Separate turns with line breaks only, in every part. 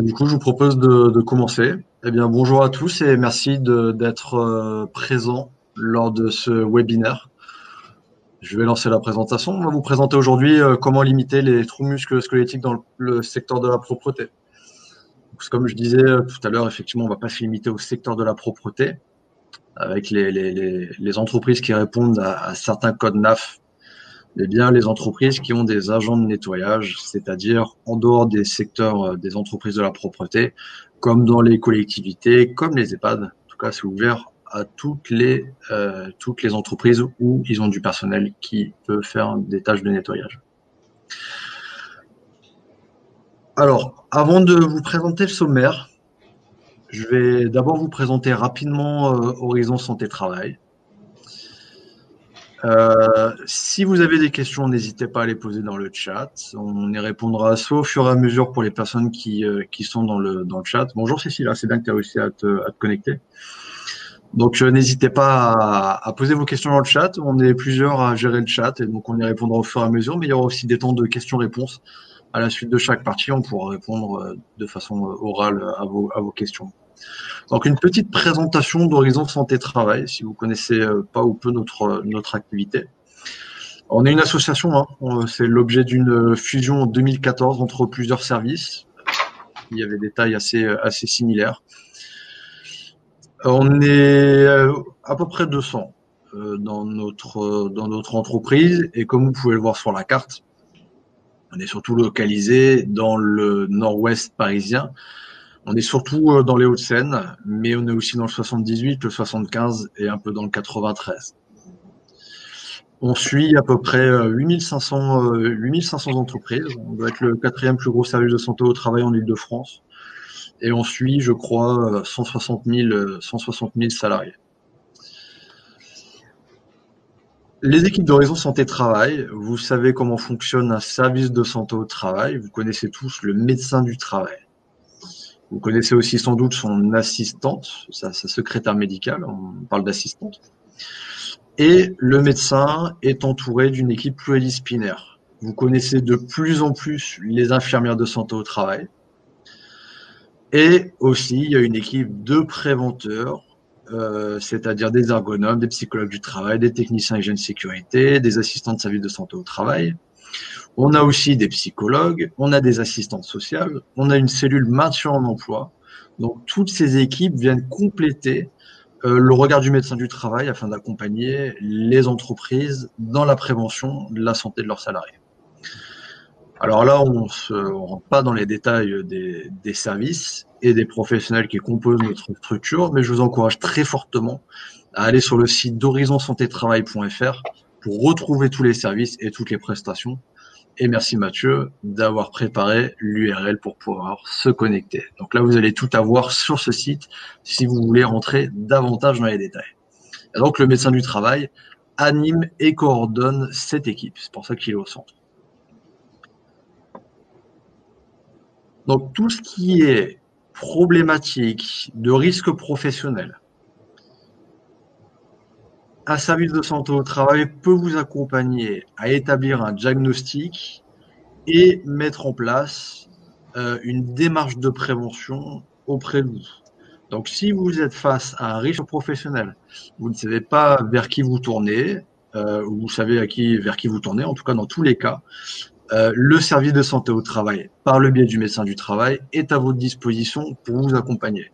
Du coup, je vous propose de commencer. Eh bien, bonjour à tous et merci d'être présents lors de ce webinaire. Je vais lancer la présentation. On va vous présenter aujourd'hui comment limiter les trous musculo-squelettiques dans le secteur de la propreté. Donc, comme je disais tout à l'heure, effectivement, on ne va pas se limiter au secteur de la propreté avec les entreprises qui répondent à certains codes NAF, mais bien les entreprises qui ont des agents de nettoyage, c'est-à-dire en dehors des secteurs des entreprises de la propreté, comme dans les collectivités, comme les EHPAD. En tout cas, c'est ouvert à toutes les entreprises où ils ont du personnel qui peut faire des tâches de nettoyage. Alors, avant de vous présenter le sommaire, je vais d'abord vous présenter rapidement Horizon Santé Travail. Si vous avez des questions, n'hésitez pas à les poser dans le chat. On y répondra soit au fur et à mesure pour les personnes qui sont dans le chat. Bonjour Cécile, c'est bien que tu as réussi à te connecter. Donc n'hésitez pas à poser vos questions dans le chat. On est plusieurs à gérer le chat et donc on y répondra au fur et à mesure. Mais il y aura aussi des temps de questions-réponses. À la suite de chaque partie, on pourra répondre de façon orale à vos questions. Donc une petite présentation d'Horizon Santé Travail, si vous connaissez pas ou peu notre activité. On est une association, hein. C'est l'objet d'une fusion en 2014 entre plusieurs services. Il y avait des tailles assez similaires. On est à peu près 200 dans notre entreprise et comme vous pouvez le voir sur la carte, on est surtout localisé dans le nord-ouest parisien. On est surtout dans les Hauts-de-Seine, mais on est aussi dans le 78, le 75 et un peu dans le 93. On suit à peu près 8500 entreprises. On doit être le 4e plus gros service de santé au travail en Île-de-France. Et on suit, je crois, 160 000 salariés. Les équipes d'Horizon Santé Travail, vous savez comment fonctionne un service de santé au travail. Vous connaissez tous le médecin du travail. Vous connaissez aussi sans doute son assistante, sa secrétaire médicale, on parle d'assistante. Et le médecin est entouré d'une équipe pluridisciplinaire. Vous connaissez de plus en plus les infirmières de santé au travail. Et aussi, il y a une équipe de préventeurs, c'est-à-dire des ergonomes, des psychologues du travail, des techniciens hygiène sécurité, des assistants de service de santé au travail. On a aussi des psychologues, on a des assistantes sociales, on a une cellule maintien en emploi. Donc, toutes ces équipes viennent compléter le regard du médecin du travail afin d'accompagner les entreprises dans la prévention de la santé de leurs salariés. Alors là, on ne rentre pas dans les détails des services et des professionnels qui composent notre structure, mais je vous encourage très fortement à aller sur le site d'horizonsantétravail.fr pour retrouver tous les services et toutes les prestations. Et merci Mathieu d'avoir préparé l'URL pour pouvoir se connecter. Donc là, vous allez tout avoir sur ce site si vous voulez rentrer davantage dans les détails. Et donc le médecin du travail anime et coordonne cette équipe. C'est pour ça qu'il est au centre. Donc tout ce qui est problématique de risque professionnel, un service de santé au travail peut vous accompagner à établir un diagnostic et mettre en place une démarche de prévention auprès de vous. Donc, si vous êtes face à un risque professionnel, vous ne savez pas vers qui vous tournez, ou vous savez vers qui vous tournez, en tout cas dans tous les cas, le service de santé au travail, par le biais du médecin du travail, est à votre disposition pour vous accompagner.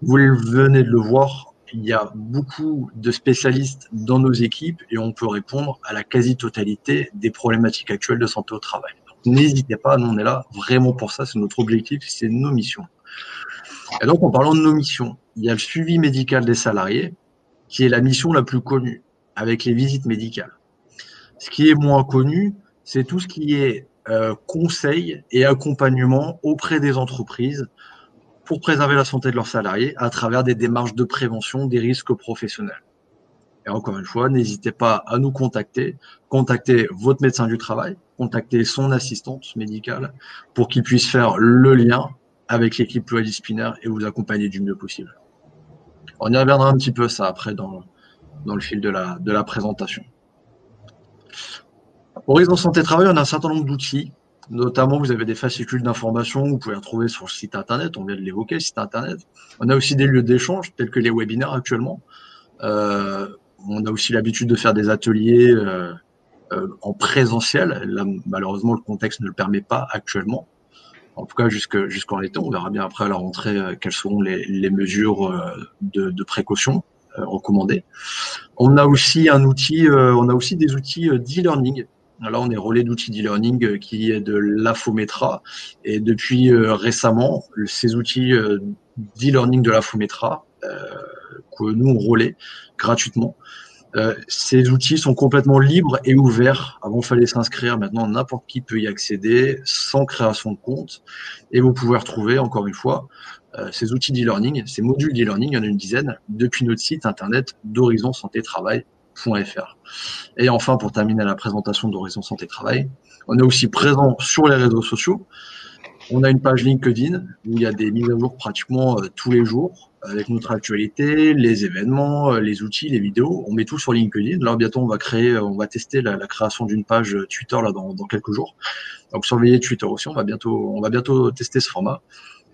Vous venez de le voir, il y a beaucoup de spécialistes dans nos équipes et on peut répondre à la quasi-totalité des problématiques actuelles de santé au travail. N'hésitez pas, nous on est là vraiment pour ça, c'est notre objectif, c'est nos missions. Et donc en parlant de nos missions, il y a le suivi médical des salariés, qui est la mission la plus connue, avec les visites médicales. Ce qui est moins connu, c'est tout ce qui est conseil et accompagnement auprès des entreprises pour préserver la santé de leurs salariés à travers des démarches de prévention des risques professionnels. Et encore une fois, n'hésitez pas à nous contacter, contactez votre médecin du travail, contactez son assistante médicale pour qu'il puisse faire le lien avec l'équipe pluridisciplinaire et vous accompagner du mieux possible. On y reviendra un petit peu ça après dans le fil de la présentation. Horizon Santé Travail, on a un certain nombre d'outils Notamment, vous avez des fascicules d'information, vous pouvez retrouver sur le site internet, on vient de l'évoquer, le site internet. On a aussi des lieux d'échange, tels que les webinaires actuellement. On a aussi l'habitude de faire des ateliers en présentiel. Là, malheureusement, le contexte ne le permet pas actuellement. En tout cas, jusqu'en été, on verra bien après à la rentrée quelles seront les mesures de précaution recommandées. On a aussi on a aussi des outils d'e-learning. Là, on est relais d'outils d'e-learning qui est de l'Afometra. Et depuis récemment, ces outils d'e-learning de l'Afometra, que nous, on relaie gratuitement. Ces outils sont complètement libres et ouverts. Avant, il fallait s'inscrire. Maintenant, n'importe qui peut y accéder sans création de compte. Et vous pouvez retrouver, encore une fois, ces outils d'e-learning, ces modules d'e-learning, il y en a une dizaine, depuis notre site internet d'horizonsantétravail.fr. Et enfin, pour terminer la présentation d'Horizon Santé Travail, on est aussi présent sur les réseaux sociaux. On a une page LinkedIn où il y a des mises à jour pratiquement tous les jours avec notre actualité, les événements, les outils, les vidéos. On met tout sur LinkedIn. Là, bientôt, on va tester la création d'une page Twitter là dans quelques jours. Donc, surveillez Twitter aussi. On va bientôt tester ce format.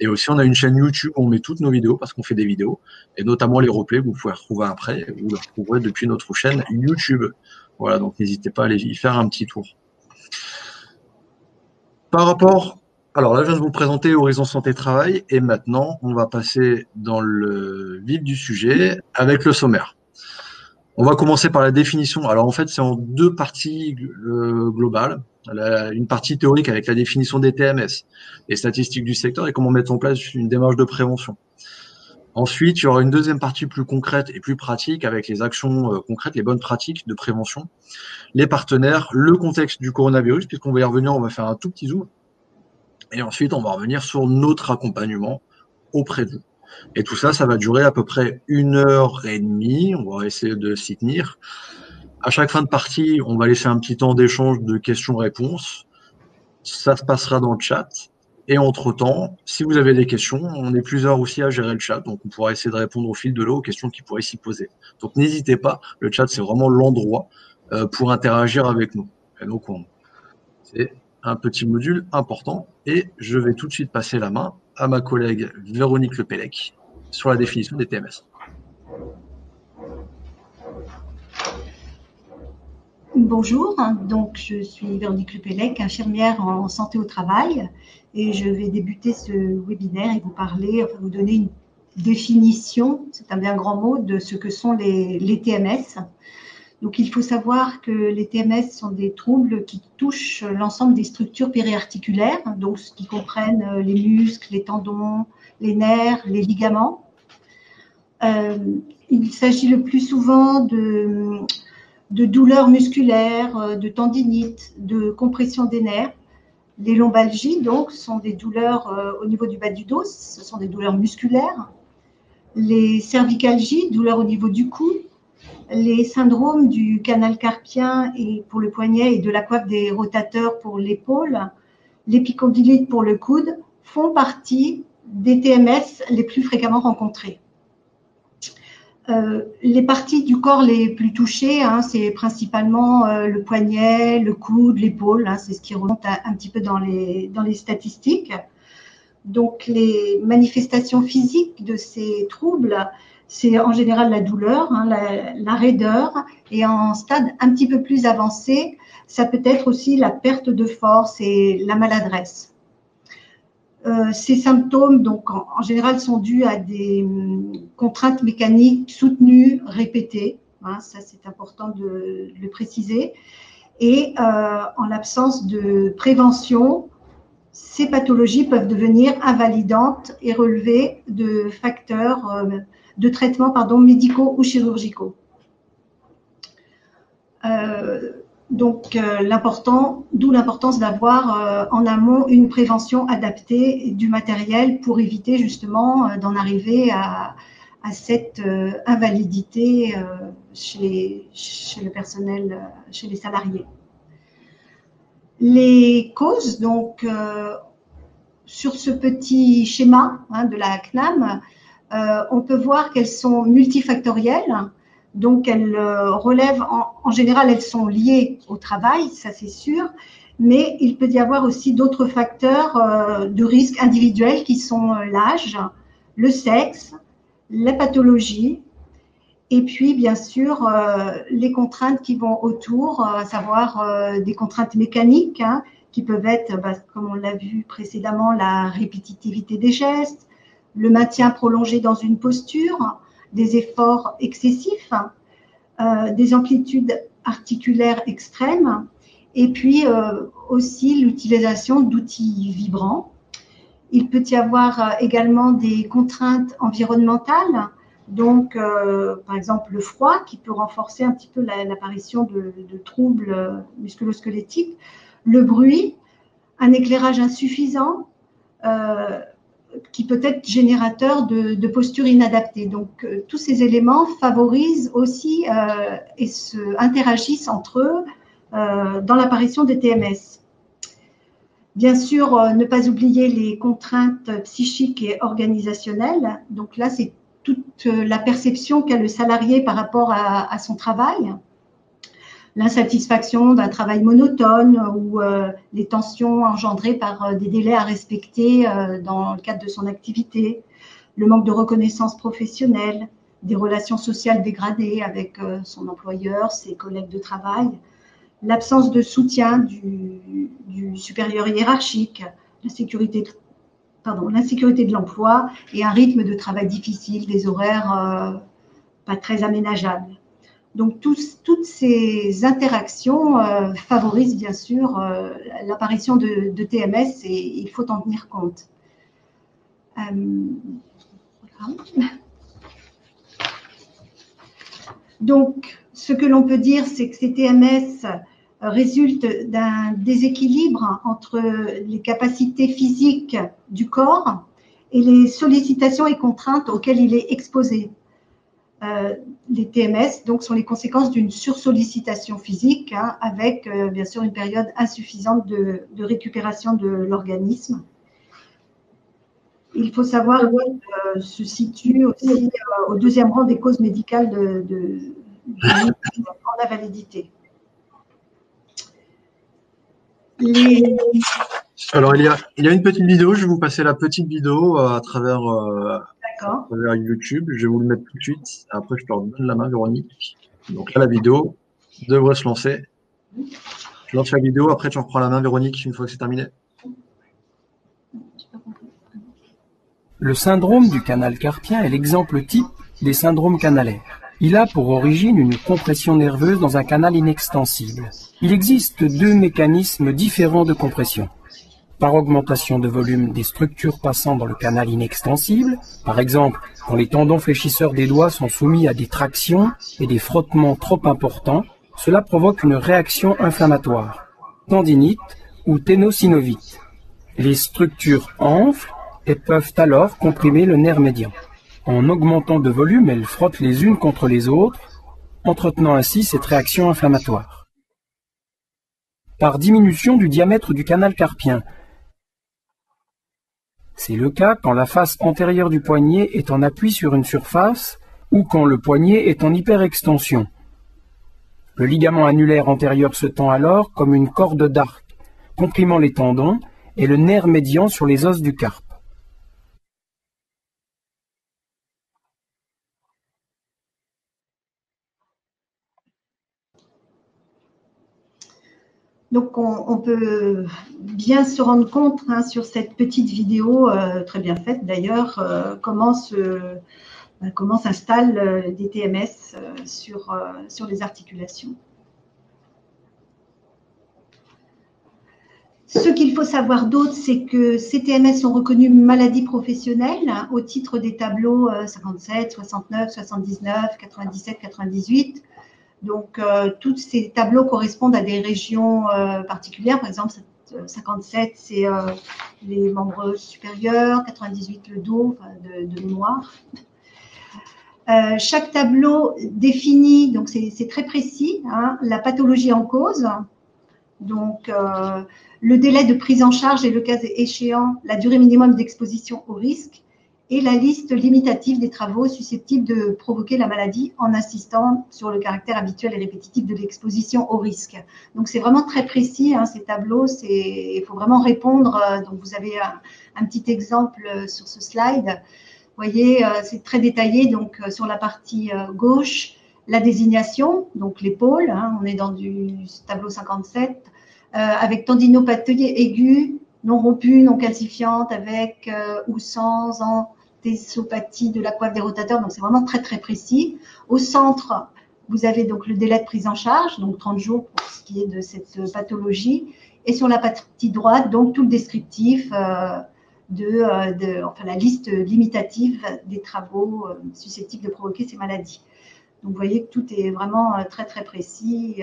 Et aussi, on a une chaîne YouTube où on met toutes nos vidéos parce qu'on fait des vidéos et notamment les replays que vous pouvez retrouver après. Vous les retrouverez depuis notre chaîne YouTube. Voilà, donc n'hésitez pas à aller y faire un petit tour. Alors là, je viens de vous présenter Horizon Santé Travail et maintenant, on va passer dans le vif du sujet avec le sommaire. On va commencer par la définition. Alors en fait, c'est en deux parties globales. Une partie théorique avec la définition des TMS, les statistiques du secteur et comment mettre en place une démarche de prévention. Ensuite, il y aura une deuxième partie plus concrète et plus pratique avec les actions concrètes, les bonnes pratiques de prévention, les partenaires, le contexte du coronavirus, puisqu'on va y revenir, on va faire un tout petit zoom. Et ensuite, on va revenir sur notre accompagnement auprès de vous. Et tout ça, ça va durer à peu près 1h30. On va essayer de s'y tenir. À chaque fin de partie, on va laisser un petit temps d'échange de questions-réponses. Ça se passera dans le chat. Et entre-temps, si vous avez des questions, on est plusieurs aussi à gérer le chat. Donc, on pourra essayer de répondre au fil de l'eau aux questions qui pourraient s'y poser. Donc, n'hésitez pas. Le chat, c'est vraiment l'endroit pour interagir avec nous. Et donc, c'est un petit module important. Et je vais tout de suite passer la main à ma collègue Véronique Lepellec sur la définition des TMS.
Bonjour, donc je suis Véronique Lepellec, infirmière en santé au travail et je vais débuter ce webinaire et vous donner une définition, c'est un bien grand mot, de ce que sont les TMS. Donc il faut savoir que les TMS sont des troubles qui touchent l'ensemble des structures périarticulaires, donc ce qui comprennent les muscles, les tendons, les nerfs, les ligaments. Il s'agit le plus souvent de douleurs musculaires, de tendinite, de compression des nerfs. Les lombalgies, donc, sont des douleurs au niveau du bas du dos, ce sont des douleurs musculaires. Les cervicalgies, douleurs au niveau du cou. Les syndromes du canal carpien et pour le poignet et de la coiffe des rotateurs pour l'épaule, l'épicondylite pour le coude, font partie des TMS les plus fréquemment rencontrés. Les parties du corps les plus touchées, c'est principalement le poignet, le coude, l'épaule, c'est ce qui remonte un petit peu dans les statistiques. Donc, les manifestations physiques de ces troubles, c'est en général la douleur, la raideur, et en stade un petit peu plus avancé, ça peut être aussi la perte de force et la maladresse. Ces symptômes, donc, en général, sont dus à des contraintes mécaniques soutenues, répétées. Ça, c'est important de le préciser. Et en l'absence de prévention, ces pathologies peuvent devenir invalidantes et relever de facteurs de traitement médicaux ou chirurgicaux. Donc, d'où l'importance d'avoir en amont une prévention adaptée du matériel pour éviter justement d'en arriver à cette invalidité chez le personnel, chez les salariés. Les causes, donc, sur ce petit schéma de la CNAM, on peut voir qu'elles sont multifactorielles. Donc, elles relèvent, en général, elles sont liées au travail, ça c'est sûr, Mais il peut y avoir aussi d'autres facteurs de risque individuels qui sont l'âge, le sexe, la pathologie, et puis bien sûr les contraintes qui vont autour, à savoir des contraintes mécaniques, hein, qui peuvent être, comme on l'a vu précédemment, la répétitivité des gestes, le maintien prolongé dans une posture, des efforts excessifs, des amplitudes articulaires extrêmes, et puis aussi l'utilisation d'outils vibrants. Il peut y avoir également des contraintes environnementales, donc par exemple le froid qui peut renforcer un petit peu l'apparition de troubles musculo-squelettiques, le bruit, un éclairage insuffisant, qui peut être générateur de postures inadaptées. Donc, tous ces éléments favorisent aussi et interagissent entre eux dans l'apparition des TMS. Bien sûr, ne pas oublier les contraintes psychiques et organisationnelles. Donc là, c'est toute la perception qu'a le salarié par rapport à son travail. L'insatisfaction d'un travail monotone ou les tensions engendrées par des délais à respecter dans le cadre de son activité, le manque de reconnaissance professionnelle, des relations sociales dégradées avec son employeur, ses collègues de travail, l'absence de soutien du supérieur hiérarchique, l'insécurité de l'emploi et un rythme de travail difficile, des horaires pas très aménageables. Donc, toutes ces interactions favorisent bien sûr l'apparition de TMS et il faut en tenir compte. Donc, ce que l'on peut dire, c'est que ces TMS résultent d'un déséquilibre entre les capacités physiques du corps et les sollicitations et contraintes auxquelles il est exposé. Les TMS donc, sont les conséquences d'une sursollicitation physique, hein, avec bien sûr une période insuffisante de récupération de l'organisme. Il faut savoir qu'il se situe aussi au deuxième rang des causes médicales en invalidité.
Alors, il y a une petite vidéo, je vais vous passer la petite vidéo à travers YouTube. Je vais vous le mettre tout de suite. Après, je te redonne la main, Véronique. Donc là, la vidéo devrait se lancer. Je lance la vidéo, après tu reprends la main, Véronique, une fois que c'est terminé.
Le syndrome du canal carpien est l'exemple type des syndromes canalaires. Il a pour origine une compression nerveuse dans un canal inextensible. Il existe deux mécanismes différents de compression. Par augmentation de volume des structures passant dans le canal inextensible, par exemple quand les tendons fléchisseurs des doigts sont soumis à des tractions et des frottements trop importants, cela provoque une réaction inflammatoire, tendinite ou ténosynovite. Les structures enflent et peuvent alors comprimer le nerf médian. En augmentant de volume, elles frottent les unes contre les autres, entretenant ainsi cette réaction inflammatoire. Par diminution du diamètre du canal carpien. C'est le cas quand la face antérieure du poignet est en appui sur une surface ou quand le poignet est en hyperextension. Le ligament annulaire antérieur se tend alors comme une corde d'arc, comprimant les tendons et le nerf médian sur les os du carpe.
Donc, on peut bien se rendre compte sur cette petite vidéo, très bien faite d'ailleurs, comment s'installent des TMS sur les articulations. Ce qu'il faut savoir d'autre, c'est que ces TMS sont reconnus maladies professionnelles au titre des tableaux 57, 69, 79, 97, 98. Donc, tous ces tableaux correspondent à des régions particulières. Par exemple, 57, c'est les membres supérieurs, 98, le dos, de mémoire. Chaque tableau définit, donc c'est très précis, hein, la pathologie en cause. Donc, le délai de prise en charge et le cas échéant, la durée minimum d'exposition au risque et la liste limitative des travaux susceptibles de provoquer la maladie en insistant sur le caractère habituel et répétitif de l'exposition au risque. Donc c'est vraiment très précis, hein, ces tableaux, il faut vraiment répondre. Donc vous avez un petit exemple sur ce slide. Vous voyez, c'est très détaillé. Donc sur la partie gauche, la désignation, donc les pôles, hein, on est dans du tableau 57, avec tendinopathie aiguë, non rompue, non calcifiante, avec ou sans antéssopathie de la coiffe des rotateurs. Donc c'est vraiment très très précis. Au centre, vous avez donc le délai de prise en charge, donc 30 jours pour ce qui est de cette pathologie. Et sur la partie droite, donc tout le descriptif enfin la liste limitative des travaux susceptibles de provoquer ces maladies. Donc vous voyez que tout est vraiment très très précis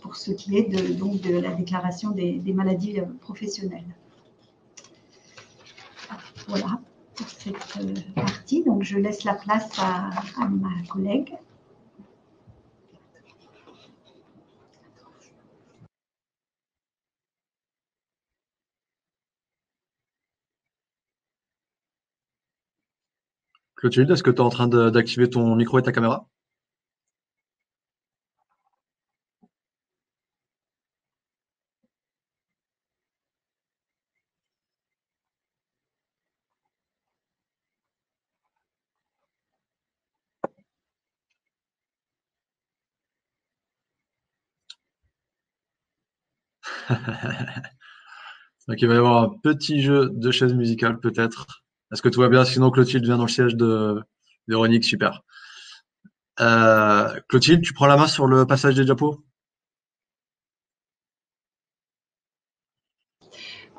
pour ce qui est de la déclaration des maladies professionnelles. Voilà pour cette partie. Donc je laisse la place à ma collègue.
Clotilde, est-ce que tu es en train d'activer ton micro et ta caméra? Donc il va y avoir un petit jeu de chaises musicales peut-être. Est-ce que tout va bien? Sinon Clotilde vient dans le siège de Véronique, super. Clotilde, tu prends la main sur le passage des diapos?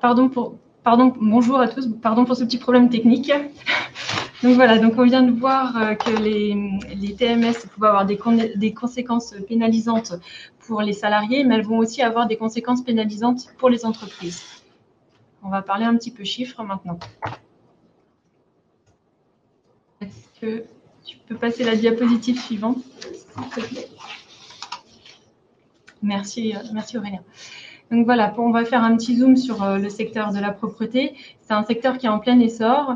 Bonjour à tous, pardon pour ce petit problème technique. Donc voilà, donc on vient de voir que les TMS pouvaient avoir des conséquences pénalisantes pour les salariés, mais elles vont aussi avoir des conséquences pénalisantes pour les entreprises. On va parler un petit peu chiffres maintenant. Est-ce que tu peux passer la diapositive suivante, s'il te plaît? Merci Aurélien. Donc voilà, on va faire un petit zoom sur le secteur de la propreté. C'est un secteur qui est en plein essor,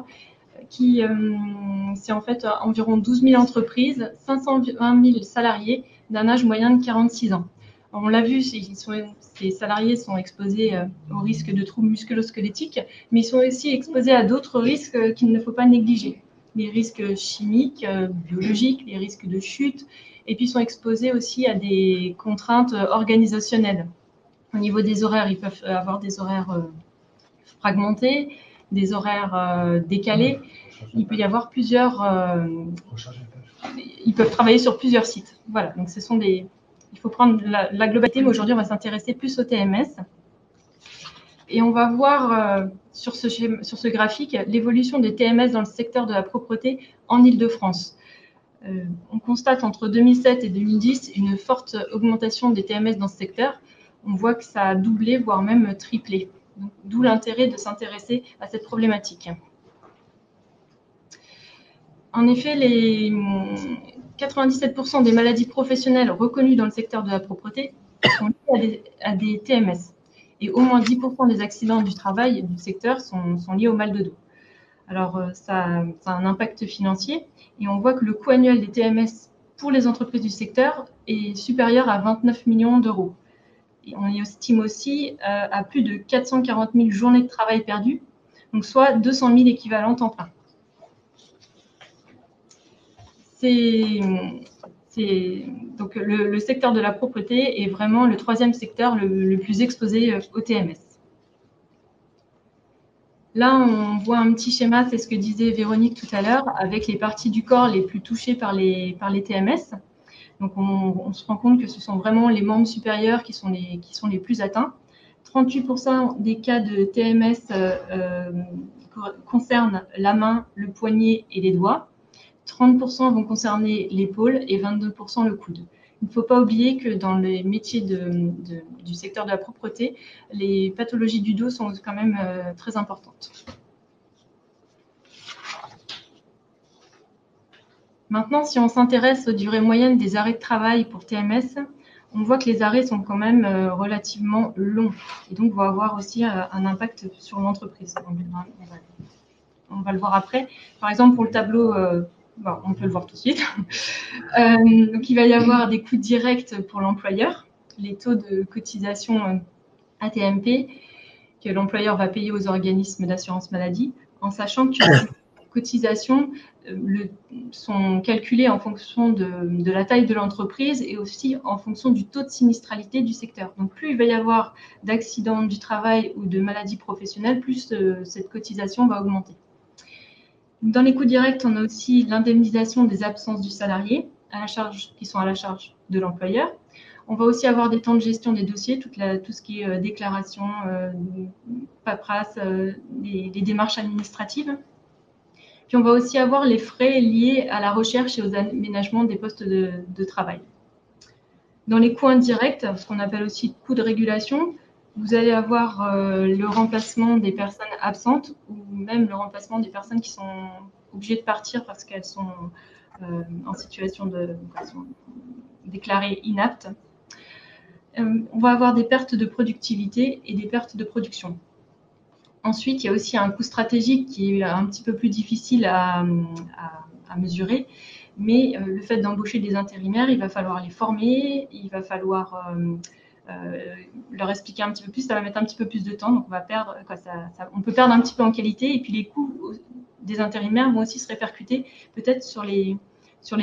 c'est en fait environ 12 000 entreprises, 520 000 salariés d'un âge moyen de 46 ans. On l'a vu, ces salariés sont exposés au risque de troubles musculo-squelettiques, mais ils sont aussi exposés à d'autres risques qu'il ne faut pas négliger. Les risques chimiques, biologiques, les risques de chute, et puis ils sont exposés aussi à des contraintes organisationnelles. Au niveau des horaires, ils peuvent avoir des horaires fragmentés, des horaires décalés. Il peut y avoir ils peuvent travailler sur plusieurs sites. Voilà, donc il faut prendre la globalité, mais aujourd'hui, on va s'intéresser plus au TMS. Et on va voir sur ce graphique l'évolution des TMS dans le secteur de la propreté en Île-de-France. On constate entre 2007 et 2010 une forte augmentation des TMS dans ce secteur. On voit que ça a doublé, voire même triplé. D'où l'intérêt de s'intéresser à cette problématique. En effet, les 97% des maladies professionnelles reconnues dans le secteur de la propreté sont liées à des TMS. Et au moins 10% des accidents du travail du secteur sont liés au mal de dos. Alors, ça a un impact financier et on voit que le coût annuel des TMS pour les entreprises du secteur est supérieur à 29 millions d'euros. On y estime aussi à plus de 440 000 journées de travail perdues, donc soit 200 000 équivalents temps plein. Donc le secteur de la propreté est vraiment le troisième secteur le plus exposé au TMS. Là, on voit un petit schéma, c'est ce que disait Véronique tout à l'heure, avec les parties du corps les plus touchées par les TMS. Donc, on se rend compte que ce sont vraiment les membres supérieurs qui sont les plus atteints. 38% des cas de TMS concernent la main, le poignet et les doigts. 30% vont concerner l'épaule et 22% le coude. Il ne faut pas oublier que dans les métiers du secteur de la propreté, les pathologies du dos sont quand même très importantes. Maintenant, si on s'intéresse aux durées moyennes des arrêts de travail pour TMS, on voit que les arrêts sont quand même relativement longs et donc vont avoir aussi un impact sur l'entreprise. on va le voir après. Par exemple, pour le tableau, on peut le voir tout de suite. Donc, il va y avoir des coûts directs pour l'employeur, les taux de cotisation AT-MP que l'employeur va payer aux organismes d'assurance maladie, en sachant que les cotisations sont calculées en fonction de la taille de l'entreprise et aussi en fonction du taux de sinistralité du secteur. Donc, plus il va y avoir d'accidents du travail ou de maladies professionnelles, plus cette cotisation va augmenter. Dans les coûts directs, on a aussi l'indemnisation des absences du salarié qui sont à la charge de l'employeur. On va aussi avoir des temps de gestion des dossiers, tout ce qui est déclaration, paperasse, les démarches administratives. Puis on va aussi avoir les frais liés à la recherche et aux aménagements des postes de travail. Dans les coûts indirects, ce qu'on appelle aussi coûts de régulation, vous allez avoir le remplacement des personnes absentes ou même le remplacement des personnes qui sont obligées de partir parce qu'elles sont en situation déclarées inaptes. On va avoir des pertes de productivité et des pertes de production. Ensuite, il y a aussi un coût stratégique qui est un petit peu plus difficile à mesurer, mais le fait d'embaucher des intérimaires, il va falloir les former, il va falloir leur expliquer un petit peu plus, ça va mettre un petit peu plus de temps, donc on peut perdre un petit peu en qualité, et puis les coûts des intérimaires vont aussi se répercuter peut-être sur les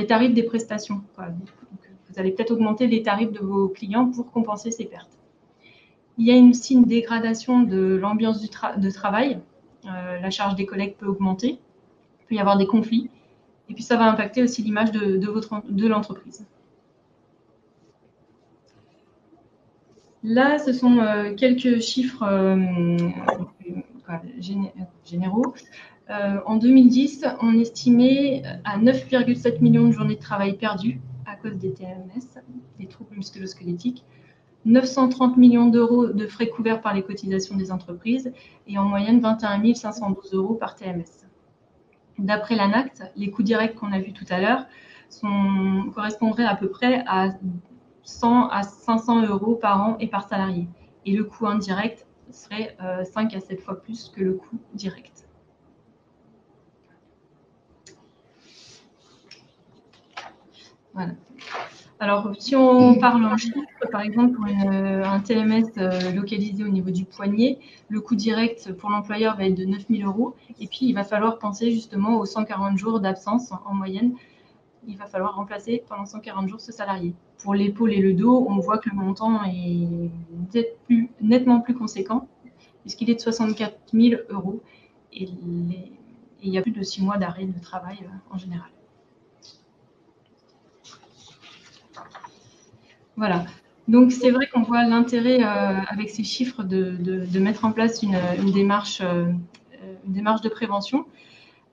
tarifs des prestations. Vous allez peut-être augmenter les tarifs de vos clients pour compenser ces pertes. Il y a aussi une dégradation de l'ambiance de travail. La charge des collègues peut augmenter. Il peut y avoir des conflits. Et puis, ça va impacter aussi l'image de l'entreprise. Là, ce sont quelques chiffres généraux. En 2010, on estimait à 9,7 millions de journées de travail perdues à cause des TMS, des troubles musculo-squelettiques, 930 millions d'euros de frais couverts par les cotisations des entreprises et en moyenne 21 512 euros par TMS. D'après l'ANACT, les coûts directs qu'on a vus tout à l'heure correspondraient à peu près à 100 à 500 euros par an et par salarié. Et le coût indirect serait 5 à 7 fois plus que le coût direct. Voilà. Alors, si on parle en chiffres, par exemple, pour un TMS localisé au niveau du poignet, le coût direct pour l'employeur va être de 9 000 euros. Et puis, il va falloir penser justement aux 140 jours d'absence en moyenne. Il va falloir remplacer pendant 140 jours ce salarié. Pour l'épaule et le dos, on voit que le montant est nettement plus conséquent, puisqu'il est de 64 000 euros. Et il y a plus de 6 mois d'arrêt de travail en général. Voilà. Donc, c'est vrai qu'on voit l'intérêt avec ces chiffres de mettre en place une démarche de prévention.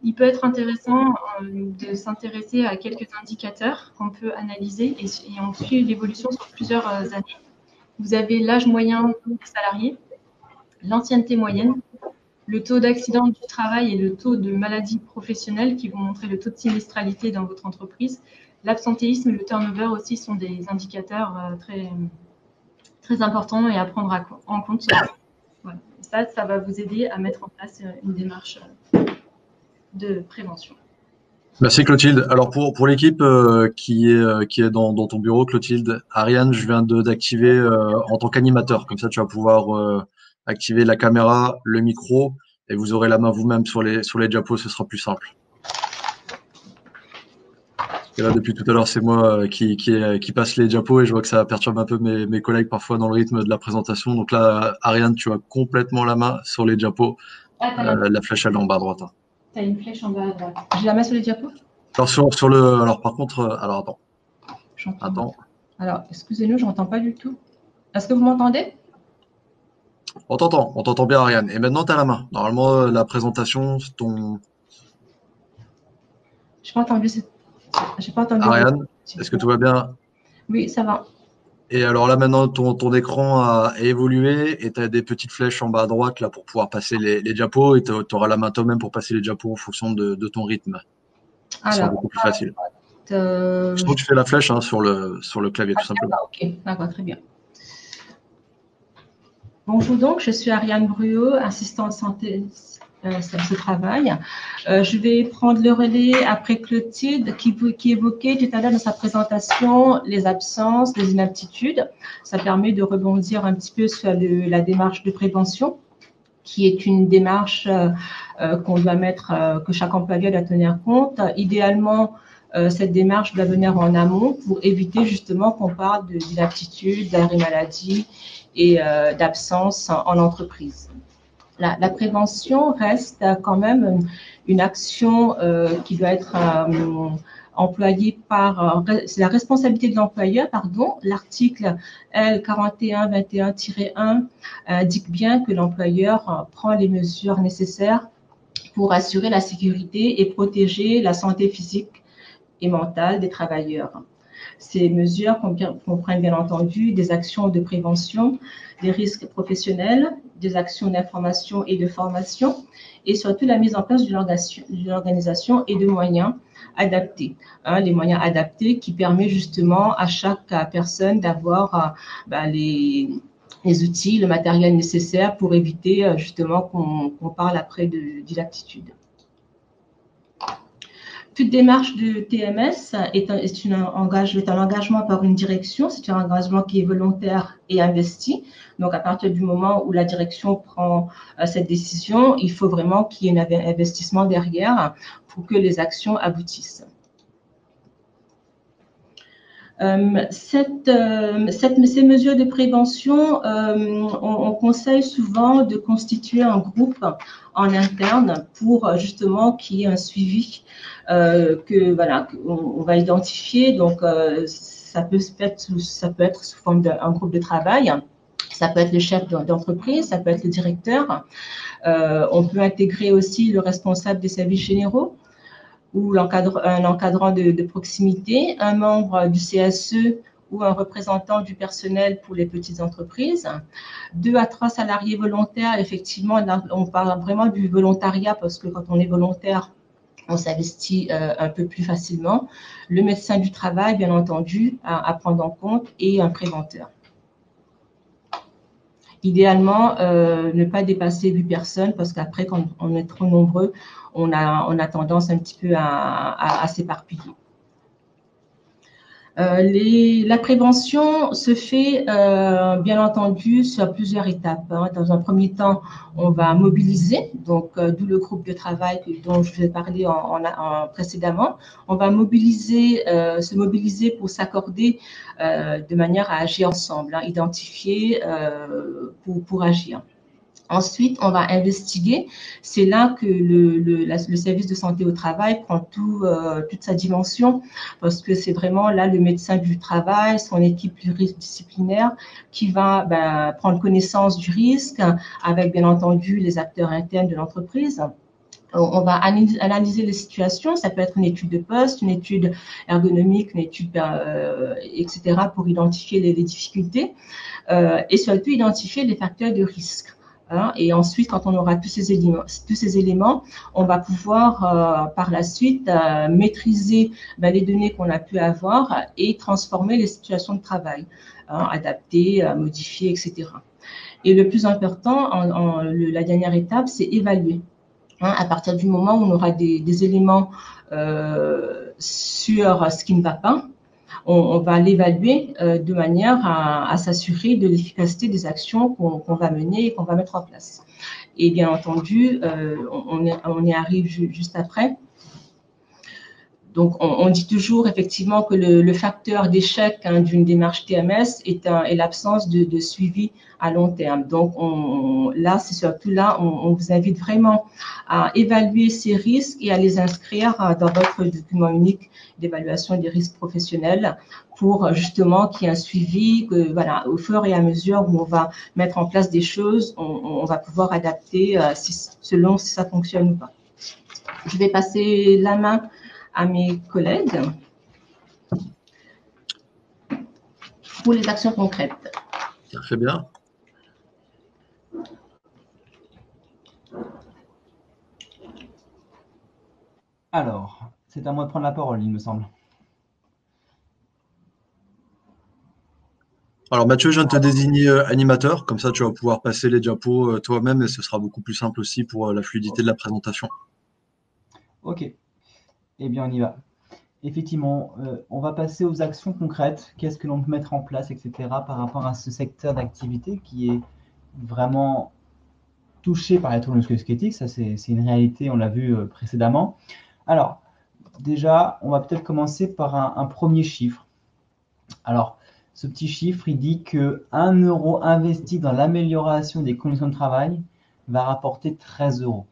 Il peut être intéressant de s'intéresser à quelques indicateurs qu'on peut analyser et on suit l'évolution sur plusieurs années. Vous avez l'âge moyen des salariés, l'ancienneté moyenne, le taux d'accident du travail et le taux de maladie professionnelle qui vont montrer le taux de sinistralité dans votre entreprise. L'absentéisme et le turnover aussi sont des indicateurs très, très importants et à prendre en compte. Voilà. Ça va vous aider à mettre en place une démarche de prévention.
Merci Clotilde. Alors pour l'équipe qui est dans ton bureau, Clotilde, Ariane, je viens d'activer en tant qu'animateur. Comme ça, tu vas pouvoir activer la caméra, le micro, et vous aurez la main vous-même sur les diapos, ce sera plus simple. Et là, depuis tout à l'heure, c'est moi qui passe les diapos et je vois que ça perturbe un peu mes collègues parfois dans le rythme de la présentation. Donc là, Ariane, tu as complètement la main sur les diapos. La flèche, elle est en bas à droite. Hein.
Tu as une flèche en bas à droite. Je la mets sur les diapos ?
Alors par contre, alors attends.
Alors, excusez-nous, je n'entends pas du tout. Est-ce que vous m'entendez ?
On t'entend bien, Ariane. Et maintenant, tu as la main. Normalement, la présentation,
Je n'ai pas entendu. J'ai pas entendu.
Ariane, est-ce que tout va bien?
Oui, ça va.
Et alors là, maintenant, ton écran a évolué et tu as des petites flèches en bas à droite là pour pouvoir passer les diapos et tu auras la main toi-même pour passer les diapos en fonction de ton rythme. Ça sera beaucoup plus facile. Sinon, tu fais la flèche sur le clavier, tout simplement.
Ok, d'accord, très bien. Bonjour donc, je suis Ariane Bruot, assistante santé ce travail. Je vais prendre le relais après Clotilde qui évoquait tout à l'heure dans sa présentation les absences, les inaptitudes. Ça permet de rebondir un petit peu sur la démarche de prévention, qui est une démarche qu'on doit mettre, que chaque employeur doit tenir compte. Idéalement, cette démarche doit venir en amont pour éviter justement qu'on parle d'inaptitude, d'arrêt maladie et d'absence en entreprise. La prévention reste quand même une action qui doit être employée par... c'est la responsabilité de l'employeur, pardon. L'article L4121-1 indique bien que l'employeur prend les mesures nécessaires pour assurer la sécurité et protéger la santé physique et mentale des travailleurs. Ces mesures comprennent bien entendu des actions de prévention, des risques professionnels, des actions d'information et de formation, et surtout la mise en place d'une organisation et de moyens adaptés. Les moyens adaptés qui permettent justement à chaque personne d'avoir les outils, le matériel nécessaire pour éviter justement qu'on parle après d'inaptitude. Toute démarche de TMS est un engagement par une direction, c'est un engagement qui est volontaire et investi. Donc, à partir du moment où la direction prend cette décision, il faut vraiment qu'il y ait un investissement derrière pour que les actions aboutissent. Ces mesures de prévention, on conseille souvent de constituer un groupe en interne pour justement qu'il y ait un suivi qu'on va identifier. Donc, ça peut être sous forme d'un groupe de travail. Ça peut être le chef d'entreprise, ça peut être le directeur. On peut intégrer aussi le responsable des services généraux ou un encadrant de proximité, un membre du CSE ou un représentant du personnel pour les petites entreprises. 2 à 3 salariés volontaires, effectivement, on parle vraiment du volontariat parce que quand on est volontaire, on s'investit un peu plus facilement. Le médecin du travail, bien entendu, à prendre en compte et un préventeur. Idéalement, ne pas dépasser 8 personnes parce qu'après, quand on est trop nombreux, on a tendance un petit peu à s'éparpiller. La prévention se fait, bien entendu, sur plusieurs étapes. Dans un premier temps, on va mobiliser, donc d'où le groupe de travail dont je vous ai parlé précédemment. On va se mobiliser pour s'accorder de manière à agir ensemble, identifier pour agir. Ensuite, on va investiguer. C'est là que le service de santé au travail prend toute sa dimension parce que c'est vraiment là le médecin du travail, son équipe pluridisciplinaire qui va prendre connaissance du risque avec bien entendu les acteurs internes de l'entreprise. On va analyser les situations, ça peut être une étude de poste, une étude ergonomique, une étude, etc. pour identifier les difficultés et surtout identifier les facteurs de risque. Et ensuite, quand on aura tous ces éléments, on va pouvoir par la suite maîtriser les données qu'on a pu avoir et transformer les situations de travail, adapter, modifier, etc. Et le plus important, la dernière étape, c'est évaluer. À partir du moment où on aura des éléments sur ce qui ne va pas, on va l'évaluer de manière à s'assurer de l'efficacité des actions qu'on va mener et qu'on va mettre en place. Et bien entendu, on y arrive juste après. Donc, on dit toujours effectivement que le facteur d'échec d'une démarche TMS est l'absence de suivi à long terme. Donc, là, c'est surtout là, on vous invite vraiment à évaluer ces risques et à les inscrire dans votre document unique d'évaluation des risques professionnels pour justement qu'il y ait un suivi, que voilà, au fur et à mesure où on va mettre en place des choses, on va pouvoir adapter selon si ça fonctionne ou pas. Je vais passer la main à mes collègues pour les actions concrètes.
Très bien.
Alors, c'est à moi de prendre la parole, il me semble.
Alors Mathieu, je viens de te désigner animateur, comme ça tu vas pouvoir passer les diapos toi-même et ce sera beaucoup plus simple aussi pour la fluidité de la présentation.
Ok, eh bien on y va. Effectivement, on va passer aux actions concrètes. Qu'est-ce que l'on peut mettre en place, etc. par rapport à ce secteur d'activité qui est vraiment touché par les troubles musculo-squelettiques. Ça, c'est une réalité, on l'a vu précédemment. Alors, déjà, on va peut-être commencer par un premier chiffre. Alors, ce petit chiffre, il dit que 1 euro investi dans l'amélioration des conditions de travail va rapporter 13 euros.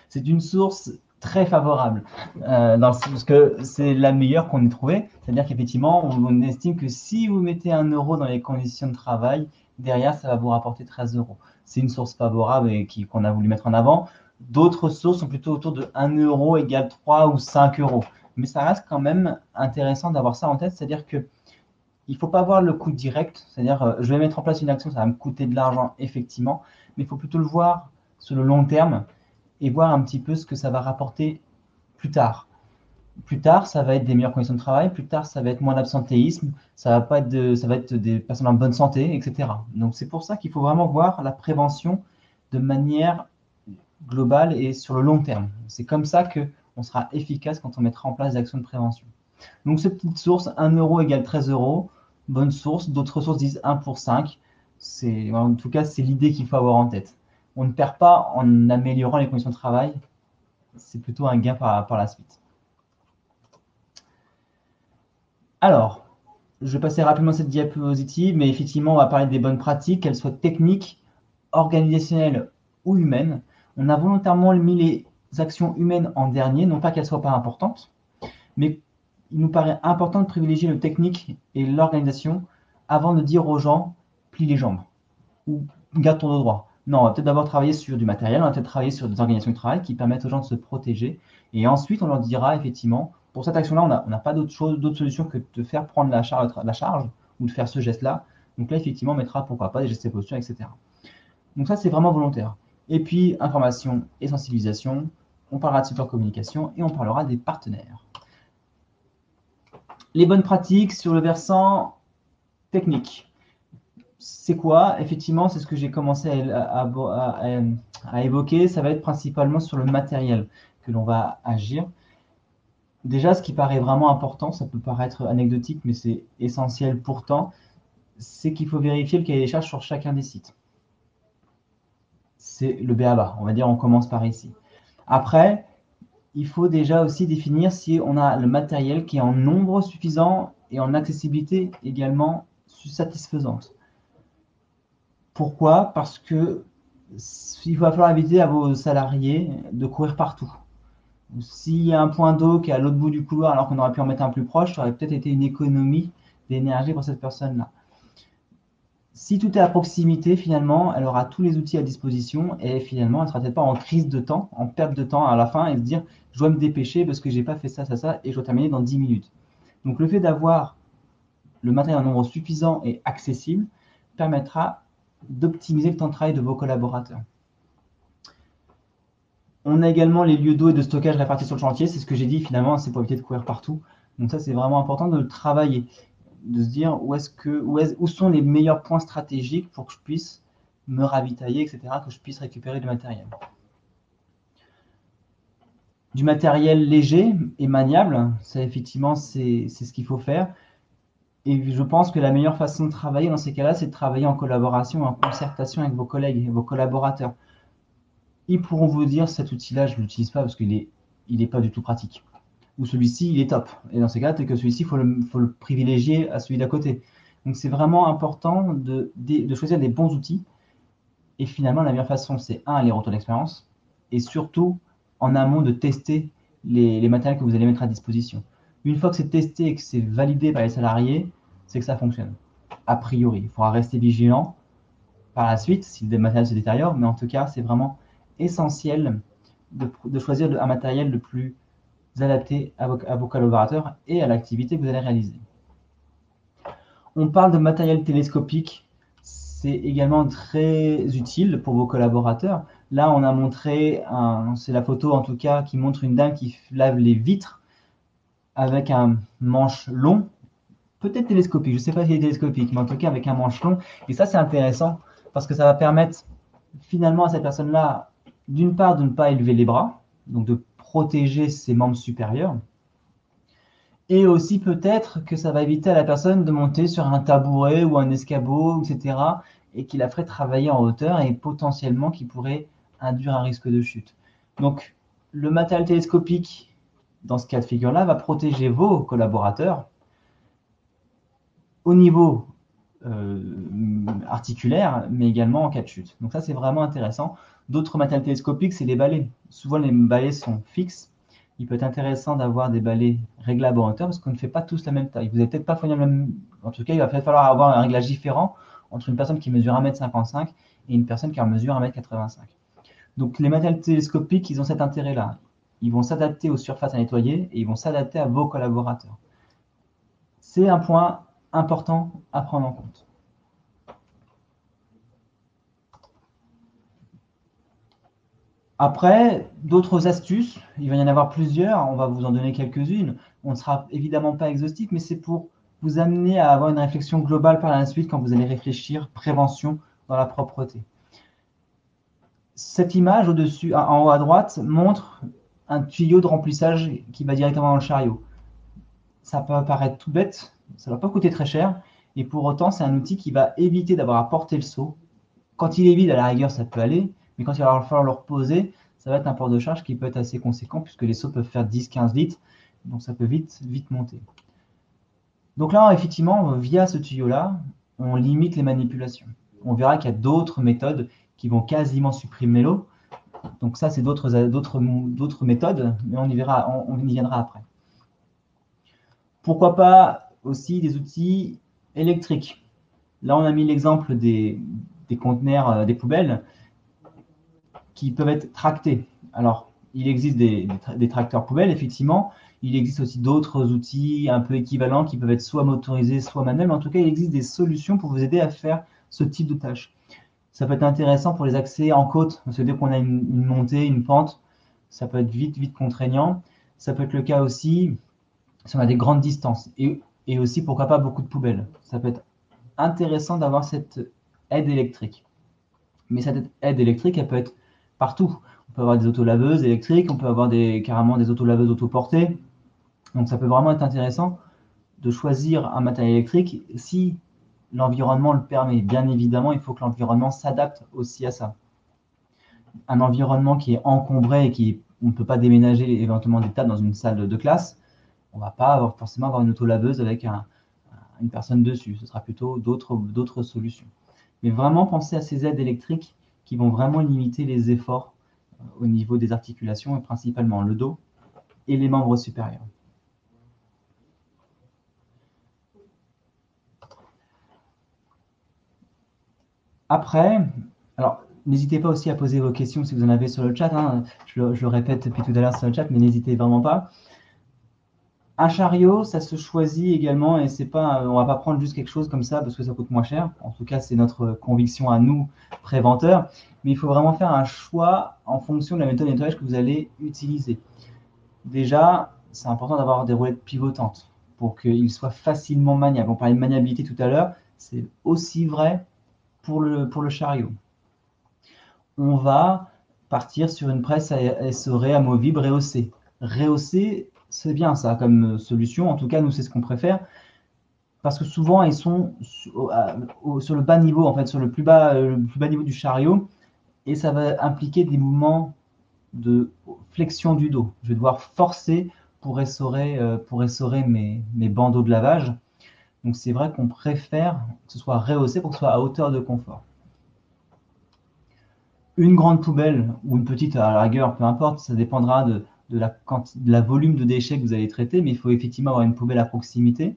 C'est une source très favorable, parce que c'est la meilleure qu'on ait trouvée. C'est-à-dire qu'effectivement, on estime que si vous mettez 1 euro dans les conditions de travail, derrière, ça va vous rapporter 13 euros. C'est une source favorable et qu'on a voulu mettre en avant. D'autres sources sont plutôt autour de 1 euro égale 3 ou 5 euros. Mais ça reste quand même intéressant d'avoir ça en tête, c'est-à-dire que il ne faut pas voir le coût direct, c'est-à-dire je vais mettre en place une action, ça va me coûter de l'argent, effectivement, mais il faut plutôt le voir sur le long terme et voir un petit peu ce que ça va rapporter plus tard. Plus tard, ça va être des meilleures conditions de travail, plus tard, ça va être moins d'absentéisme, ça va être des personnes en bonne santé, etc. Donc c'est pour ça qu'il faut vraiment voir la prévention de manière globale et sur le long terme. C'est comme ça qu'on sera efficace quand on mettra en place des actions de prévention. Donc cette petite source, 1 euro égale 13 euros, bonne source. D'autres sources disent 1 pour 5. En tout cas, c'est l'idée qu'il faut avoir en tête. On ne perd pas en améliorant les conditions de travail, c'est plutôt un gain par la suite. Alors, je vais passer rapidement cette diapositive, mais effectivement, on va parler des bonnes pratiques, qu'elles soient techniques, organisationnelles ou humaines. On a volontairement mis les actions humaines en dernier, non pas qu'elles ne soient pas importantes, mais il nous paraît important de privilégier le technique et l'organisation avant de dire aux gens plie les jambes ou garde ton dos droit. Non, on va peut-être d'abord travailler sur du matériel, on va peut-être travailler sur des organisations de travail qui permettent aux gens de se protéger. Et ensuite, on leur dira effectivement, pour cette action-là, on n'a pas d'autre solution que de faire prendre la charge ou de faire ce geste-là. Donc là, effectivement, on mettra pourquoi pas des gestes de posture, etc. Donc ça, c'est vraiment volontaire. Et puis, information et sensibilisation, on parlera de support communication et on parlera des partenaires. Les bonnes pratiques sur le versant technique. C'est quoi? Effectivement, c'est ce que j'ai commencé à évoquer. Ça va être principalement sur le matériel que l'on va agir. Déjà, ce qui paraît vraiment important, ça peut paraître anecdotique, mais c'est essentiel pourtant, c'est qu'il faut vérifier le cahier des charges sur chacun des sites. C'est le b.a.-ba. On va dire, on commence par ici. Après, il faut déjà aussi définir si on a le matériel qui est en nombre suffisant et en accessibilité également satisfaisante. Pourquoi? Parce que il va falloir éviter à vos salariés de courir partout. S'il y a un point d'eau qui est à l'autre bout du couloir alors qu'on aurait pu en mettre un plus proche, ça aurait peut-être été une économie d'énergie pour cette personne-là. Si tout est à proximité, finalement, elle aura tous les outils à disposition et finalement, elle ne sera peut-être pas en crise de temps, en perte de temps à la fin et se dire je dois me dépêcher parce que je n'ai pas fait ça, ça, ça et je dois terminer dans 10 minutes. Donc le fait d'avoir le matériel en nombre suffisant et accessible permettra d'optimiser le temps de travail de vos collaborateurs. On a également les lieux d'eau et de stockage répartis sur le chantier. C'est ce que j'ai dit finalement, c'est pour éviter de courir partout. Donc ça, c'est vraiment important de le travailler, de se dire où sont les meilleurs points stratégiques pour que je puisse me ravitailler, etc., que je puisse récupérer du matériel. Du matériel léger et maniable, ça effectivement, c'est ce qu'il faut faire. Et je pense que la meilleure façon de travailler dans ces cas-là, c'est de travailler en collaboration, en concertation avec vos collègues, vos collaborateurs. Ils pourront vous dire cet outil-là, je ne l'utilise pas parce qu'il n'est pas du tout pratique. Ou celui-ci, il est top. Et dans ces cas-là, peut-être que celui-ci, il faut le privilégier à celui d'à côté. Donc c'est vraiment important de choisir des bons outils. Et finalement, la meilleure façon, c'est les retours d'expérience. Et surtout, en amont, de tester les matériels que vous allez mettre à disposition. Une fois que c'est testé et que c'est validé par les salariés, c'est que ça fonctionne. A priori, il faudra rester vigilant par la suite si le matériel se détériore. Mais en tout cas, c'est vraiment essentiel de choisir un matériel le plus adapté à vos collaborateurs et à l'activité que vous allez réaliser. On parle de matériel télescopique, c'est également très utile pour vos collaborateurs. Là, on a montré, c'est la photo en tout cas, qui montre une dame qui lave les vitres avec un manche long, peut-être télescopique, je ne sais pas si c'est télescopique, mais en tout cas avec un manche long. Et ça, c'est intéressant parce que ça va permettre finalement à cette personne-là, d'une part, de ne pas élever les bras, donc de protéger ses membres supérieurs, et aussi peut-être que ça va éviter à la personne de monter sur un tabouret ou un escabeau, etc., et qui la ferait travailler en hauteur et potentiellement qui pourrait induire un risque de chute. Donc, le matériel télescopique, dans ce cas de figure-là, va protéger vos collaborateurs au niveau articulaire, mais également en cas de chute. Donc ça, c'est vraiment intéressant. D'autres matériels télescopiques, c'est les balais. Souvent, les balais sont fixes. Il peut être intéressant d'avoir des balais réglables en hauteur parce qu'on ne fait pas tous la même taille. Vous n'avez peut-être pas fourni la même... En tout cas, il va peut-être falloir avoir un réglage différent entre une personne qui mesure 1,55 m et une personne qui en mesure 1,85 m. Donc, les matériels télescopiques, ils ont cet intérêt-là. Ils vont s'adapter aux surfaces à nettoyer et ils vont s'adapter à vos collaborateurs. C'est un point important à prendre en compte. Après, d'autres astuces, il va y en avoir plusieurs, on va vous en donner quelques-unes. On ne sera évidemment pas exhaustif, mais c'est pour vous amener à avoir une réflexion globale par la suite quand vous allez réfléchir prévention dans la propreté. Cette image au-dessus, en haut à droite, montre un tuyau de remplissage qui va directement dans le chariot. Ça peut paraître tout bête, ça ne va pas coûter très cher, et pour autant, c'est un outil qui va éviter d'avoir à porter le seau. Quand il est vide, à la rigueur, ça peut aller, mais quand il va falloir le reposer, ça va être un port de charge qui peut être assez conséquent, puisque les seaux peuvent faire 10-15 litres, donc ça peut vite monter. Donc là, effectivement, via ce tuyau-là, on limite les manipulations. On verra qu'il y a d'autres méthodes qui vont quasiment supprimer l'eau. Donc ça, c'est d'autres méthodes, mais on y viendra après. Pourquoi pas aussi des outils électriques. Là, on a mis l'exemple des conteneurs, des poubelles qui peuvent être tractés. Alors, il existe des tracteurs poubelles, effectivement. Il existe aussi d'autres outils un peu équivalents qui peuvent être soit motorisés, soit manuels. Mais en tout cas, il existe des solutions pour vous aider à faire ce type de tâches. Ça peut être intéressant pour les accès en côte. Parce que dès qu'on a une montée, une pente, ça peut être vite contraignant. Ça peut être le cas aussi si on a des grandes distances. Et aussi, pourquoi pas, beaucoup de poubelles. Ça peut être intéressant d'avoir cette aide électrique. Mais cette aide électrique, elle peut être partout. On peut avoir des autolaveuses électriques, on peut avoir carrément des autolaveuses autoportées. Donc ça peut vraiment être intéressant de choisir un matériel électrique si l'environnement le permet. Bien évidemment, il faut que l'environnement s'adapte aussi à ça. Un environnement qui est encombré et on ne peut pas déménager éventuellement des tables dans une salle de classe, on ne va pas forcément avoir une autolaveuse avec une personne dessus. Ce sera plutôt d'autres solutions. Mais vraiment penser à ces aides électriques qui vont vraiment limiter les efforts au niveau des articulations et principalement le dos et les membres supérieurs. Après, alors n'hésitez pas aussi à poser vos questions si vous en avez sur le chat. Hein. Je le répète depuis tout à l'heure sur le chat, mais n'hésitez vraiment pas. Un chariot, ça se choisit également et c'est pas, on va pas prendre juste quelque chose comme ça parce que ça coûte moins cher. En tout cas, c'est notre conviction à nous, préventeurs. Mais il faut vraiment faire un choix en fonction de la méthode de nettoyage que vous allez utiliser. Déjà, c'est important d'avoir des roulettes pivotantes pour qu'ils soient facilement maniables. On parlait de maniabilité tout à l'heure, c'est aussi vrai pour le chariot. On va partir sur une presse à essorer amovible rehaussée. Rehaussée, c'est bien ça comme solution. En tout cas, nous, c'est ce qu'on préfère. Parce que souvent, elles sont sur le bas niveau, en fait, sur le plus bas niveau du chariot. Et ça va impliquer des mouvements de flexion du dos. Je vais devoir forcer pour essorer mes bandeaux de lavage. Donc, c'est vrai qu'on préfère que ce soit rehaussé pour que ce soit à hauteur de confort. Une grande poubelle ou une petite, à la rigueur, peu importe, ça dépendra de la volume de déchets que vous allez traiter, mais il faut effectivement avoir une poubelle à proximité.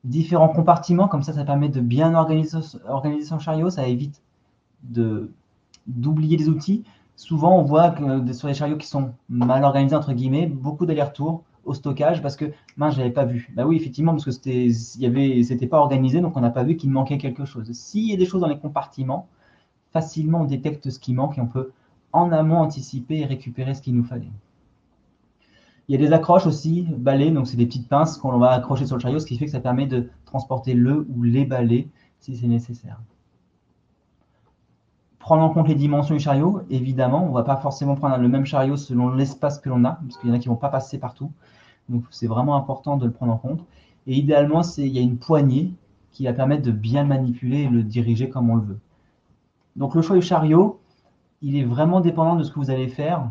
Différents compartiments, comme ça permet de bien organiser son chariot, ça évite d'oublier les outils. Souvent, on voit que sur les chariots qui sont mal organisés, entre guillemets, beaucoup d'allers-retours au stockage parce que, mince, je n'avais pas vu. Bah oui, effectivement, parce que c'était pas organisé, donc on n'a pas vu qu'il manquait quelque chose. S'il y a des choses dans les compartiments, facilement on détecte ce qui manque et on peut en amont anticiper et récupérer ce qu'il nous fallait. Il y a des accroches aussi, balais, donc c'est des petites pinces qu'on va accrocher sur le chariot, ce qui fait que ça permet de transporter le ou les balais si c'est nécessaire. Prendre en compte les dimensions du chariot, évidemment, on ne va pas forcément prendre le même chariot selon l'espace que l'on a, parce qu'il y en a qui ne vont pas passer partout. Donc c'est vraiment important de le prendre en compte. Et idéalement, il y a une poignée qui va permettre de bien le manipuler et le diriger comme on le veut. Donc le choix du chariot, il est vraiment dépendant de ce que vous allez faire,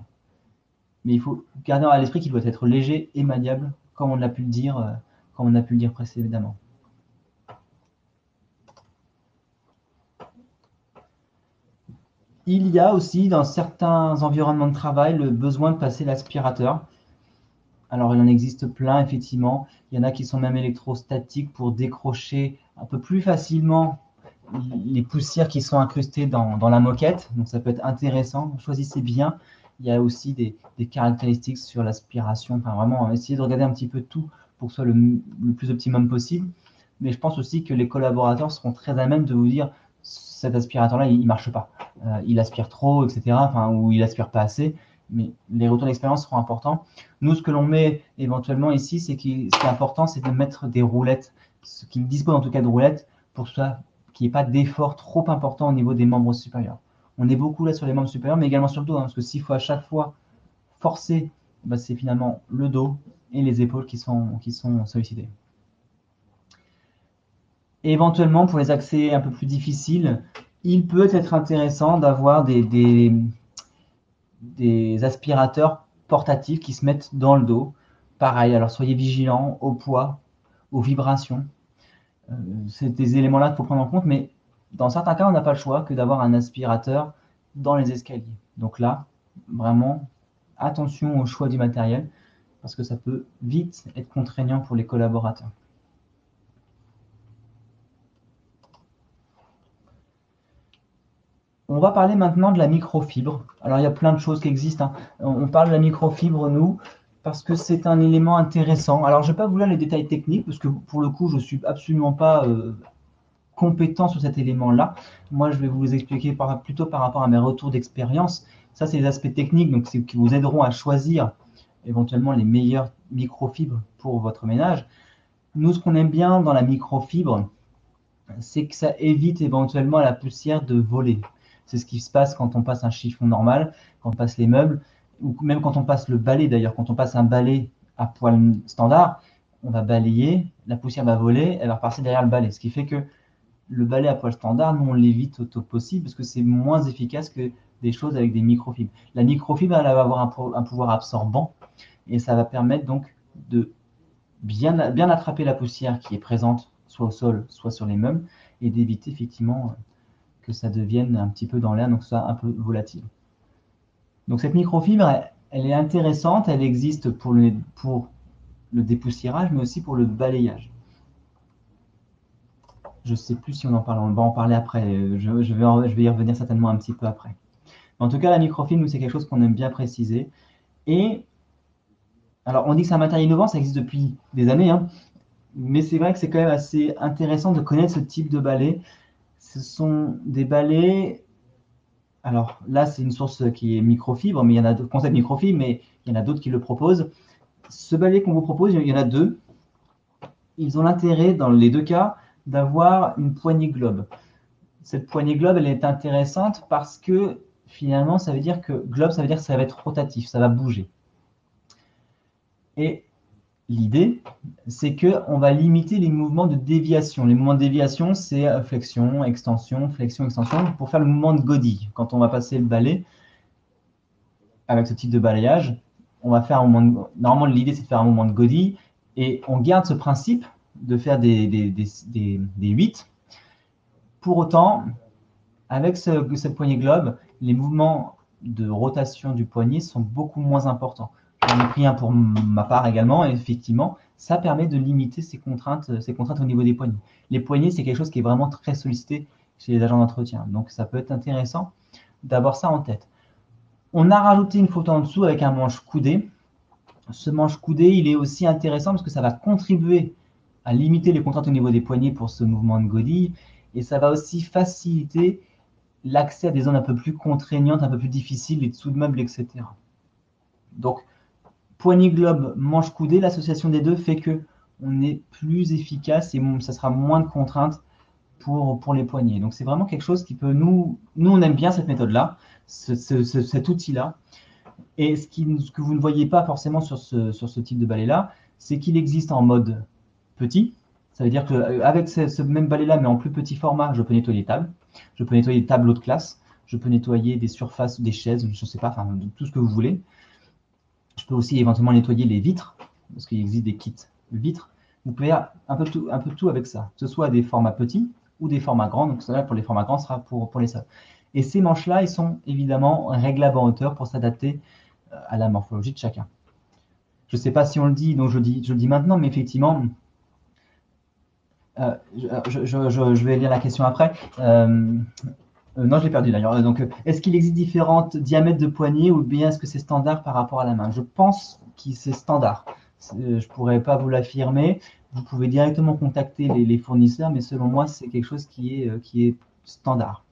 mais il faut garder à l'esprit qu'il doit être léger et maniable, comme on a pu le dire, précédemment. Il y a aussi dans certains environnements de travail le besoin de passer l'aspirateur. Alors il en existe plein effectivement, il y en a qui sont même électrostatiques pour décrocher un peu plus facilement les poussières qui sont incrustées dans la moquette, donc ça peut être intéressant, choisissez bien. Il y a aussi des caractéristiques sur l'aspiration, enfin vraiment essayez de regarder un petit peu tout pour que ce soit le plus optimum possible. Mais je pense aussi que les collaborateurs seront très à même de vous dire cet aspirateur-là, il ne marche pas, il aspire trop, etc. Enfin, ou il aspire pas assez, mais les retours d'expérience seront importants. Nous, ce que l'on met éventuellement ici, ce qui est important, c'est de mettre des roulettes, ce qui dispose en tout cas de roulettes, pour ça qu'il n'y ait pas d'effort trop important au niveau des membres supérieurs. On est beaucoup là sur les membres supérieurs, mais également sur le dos, parce que s'il faut à chaque fois forcer, c'est finalement le dos et les épaules qui sont sollicités. Et éventuellement, pour les accès un peu plus difficiles, il peut être intéressant d'avoir des aspirateurs portatifs qui se mettent dans le dos. Pareil, alors soyez vigilants au poids, aux vibrations. C'est des éléments-là qu'il faut prendre en compte, mais dans certains cas, on n'a pas le choix que d'avoir un aspirateur dans les escaliers. Donc là, vraiment, attention au choix du matériel, parce que ça peut vite être contraignant pour les collaborateurs. On va parler maintenant de la microfibre. Alors, il y a plein de choses qui existent, hein. On parle de la microfibre, nous, parce que c'est un élément intéressant. Alors, je ne vais pas vous lire les détails techniques, parce que pour le coup, je ne suis absolument pas compétent sur cet élément-là. Moi, je vais vous expliquer plutôt par rapport à mes retours d'expérience. Ça, c'est les aspects techniques, donc qui vous aideront à choisir éventuellement les meilleures microfibres pour votre ménage. Nous, ce qu'on aime bien dans la microfibre, c'est que ça évite éventuellement à la poussière de voler. C'est ce qui se passe quand on passe un chiffon normal, quand on passe les meubles, ou même quand on passe le balai d'ailleurs. Quand on passe un balai à poil standard, on va balayer, la poussière va voler, elle va repasser derrière le balai. Ce qui fait que le balai à poil standard, nous on l'évite autant possible parce que c'est moins efficace que des choses avec des microfibres. La microfibre, elle va avoir un pouvoir absorbant et ça va permettre donc de bien attraper la poussière qui est présente soit au sol, soit sur les meubles et d'éviter effectivement que ça devienne un petit peu dans l'air, donc ça soit un peu volatile. Donc cette microfibre, elle est intéressante, elle existe pour le dépoussiérage, mais aussi pour le balayage. Je ne sais plus si on en parle, on va en parler après, je vais y revenir certainement un petit peu après. En tout cas, la microfibre, nous, c'est quelque chose qu'on aime bien préciser. Et alors, on dit que c'est un matériau innovant, ça existe depuis des années, hein, mais c'est vrai que c'est quand même assez intéressant de connaître ce type de balai. Ce sont des balais. Alors là, c'est une source qui est microfibre, mais il y en a d'autres concepts microfibre, mais il y en a d'autres qui le proposent. Ce balai qu'on vous propose, il y en a deux. Ils ont l'intérêt, dans les deux cas, d'avoir une poignée globe. Cette poignée globe, elle est intéressante parce que finalement, ça veut dire que globe, ça veut dire que ça va être rotatif, ça va bouger. Et l'idée, c'est qu'on va limiter les mouvements de déviation. Les mouvements de déviation, c'est flexion, extension, pour faire le mouvement de godille. Quand on va passer le balai, avec ce type de balayage, on va faire un mouvement de... Normalement, l'idée, c'est de faire un mouvement de godille, et on garde ce principe de faire des 8. Pour autant, avec cette poignée globe, les mouvements de rotation du poignet sont beaucoup moins importants. J'en ai pris un pour ma part également, et effectivement, ça permet de limiter ces contraintes au niveau des poignets. Les poignets, c'est quelque chose qui est vraiment très sollicité chez les agents d'entretien. Donc, ça peut être intéressant d'avoir ça en tête. On a rajouté une photo en dessous avec un manche coudé. Ce manche coudé, il est aussi intéressant parce que ça va contribuer à limiter les contraintes au niveau des poignets pour ce mouvement de godille, et ça va aussi faciliter l'accès à des zones un peu plus contraignantes, un peu plus difficiles, les dessous de meubles, etc. Donc, poignée globe, manche coudée, l'association des deux fait que on est plus efficace et ça sera moins de contraintes pour les poignets. Donc c'est vraiment quelque chose qui peut nous on aime bien cette méthode-là, cet outil-là. Et ce que vous ne voyez pas forcément sur ce type de balai-là, c'est qu'il existe en mode petit. Ça veut dire qu'avec ce même balai-là, mais en plus petit format, je peux nettoyer les tables, je peux nettoyer les tableaux de classe, je peux nettoyer des surfaces, des chaises, je ne sais pas, enfin tout ce que vous voulez. Je peux aussi éventuellement nettoyer les vitres, parce qu'il existe des kits vitres. Vous pouvez faire un peu tout avec ça, que ce soit des formats petits ou des formats grands. Donc cela, pour les formats grands, sera pour les sols. Et ces manches-là, ils sont évidemment réglables en hauteur pour s'adapter à la morphologie de chacun. Je ne sais pas si on le dit, donc je le dis maintenant, mais effectivement, je vais lire la question après. Non, je l'ai perdu d'ailleurs. Donc, est-ce qu'il existe différents diamètres de poignées ou bien est-ce que c'est standard par rapport à la main? Je pense que c'est standard. Je ne pourrais pas vous l'affirmer. Vous pouvez directement contacter les fournisseurs, mais selon moi, c'est quelque chose qui est standard.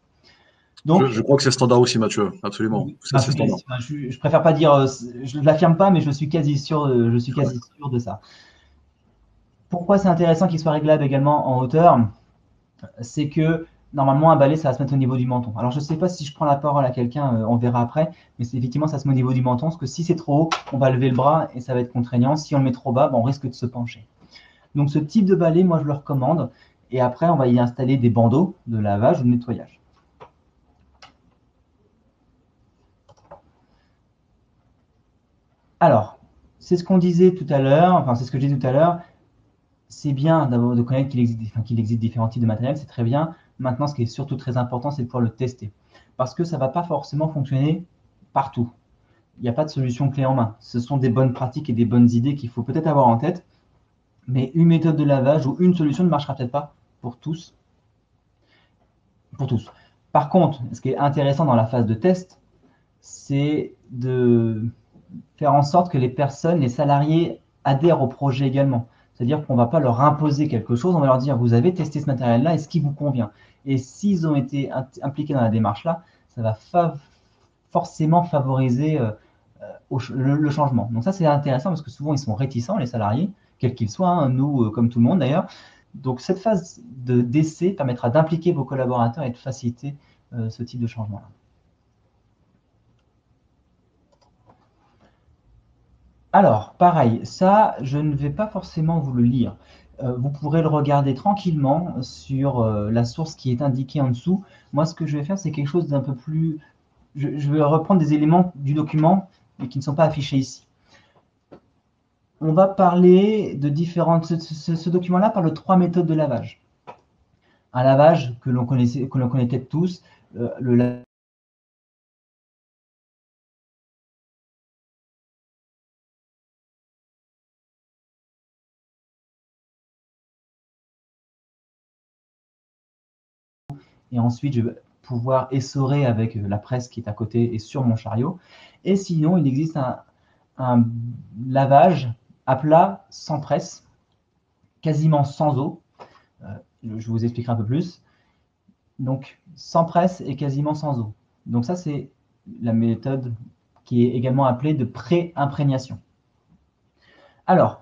Donc, je crois que c'est standard aussi, Mathieu. Absolument. Ça, c'est standard.
Je préfère pas dire, je ne l'affirme pas, mais je suis quasi sûr de ça. Pourquoi c'est intéressant qu'il soit réglable également en hauteur? C'est que normalement, un balai, ça va se mettre au niveau du menton. Alors, je ne sais pas si je prends la parole à quelqu'un, on verra après, mais effectivement, ça se met au niveau du menton, parce que si c'est trop haut, on va lever le bras et ça va être contraignant. Si on le met trop bas, on risque de se pencher. Donc, ce type de balai, moi, je le recommande. Et après, on va y installer des bandeaux de lavage ou de nettoyage. Alors, c'est ce qu'on disait tout à l'heure, enfin, c'est ce que j'ai dit tout à l'heure. C'est bien de connaître qu'il existe différents types de matériel, c'est très bien. Maintenant, ce qui est surtout très important, c'est de pouvoir le tester. Parce que ça ne va pas forcément fonctionner partout. Il n'y a pas de solution clé en main. Ce sont des bonnes pratiques et des bonnes idées qu'il faut peut-être avoir en tête. Mais une méthode de lavage ou une solution ne marchera peut-être pas pour tous. Par contre, ce qui est intéressant dans la phase de test, c'est de faire en sorte que les personnes, les salariés, adhèrent au projet également. C'est-à-dire qu'on ne va pas leur imposer quelque chose, on va leur dire, vous avez testé ce matériel-là, est-ce qu'il vous convient? Et s'ils ont été impliqués dans la démarche-là, ça va forcément favoriser le changement. Donc ça, c'est intéressant parce que souvent, ils sont réticents, les salariés, quels qu'ils soient, hein, nous, comme tout le monde d'ailleurs. Donc cette phase d'essai permettra d'impliquer vos collaborateurs et de faciliter ce type de changement-là. Alors, pareil, ça, je ne vais pas forcément vous le lire. Vous pourrez le regarder tranquillement sur la source qui est indiquée en dessous. Moi, ce que je vais faire, c'est quelque chose d'un peu plus... Je vais reprendre des éléments du document, mais qui ne sont pas affichés ici. On va parler de différentes... Ce document-là parle de 3 méthodes de lavage. Un lavage que l'on connaît peut-être tous, le lavage et ensuite je vais pouvoir essorer avec la presse qui est à côté et sur mon chariot. Et sinon, il existe un lavage à plat sans presse, quasiment sans eau. Je vous expliquerai un peu plus. Donc, sans presse et quasiment sans eau. Donc ça, c'est la méthode qui est également appelée de pré-imprégnation. Alors,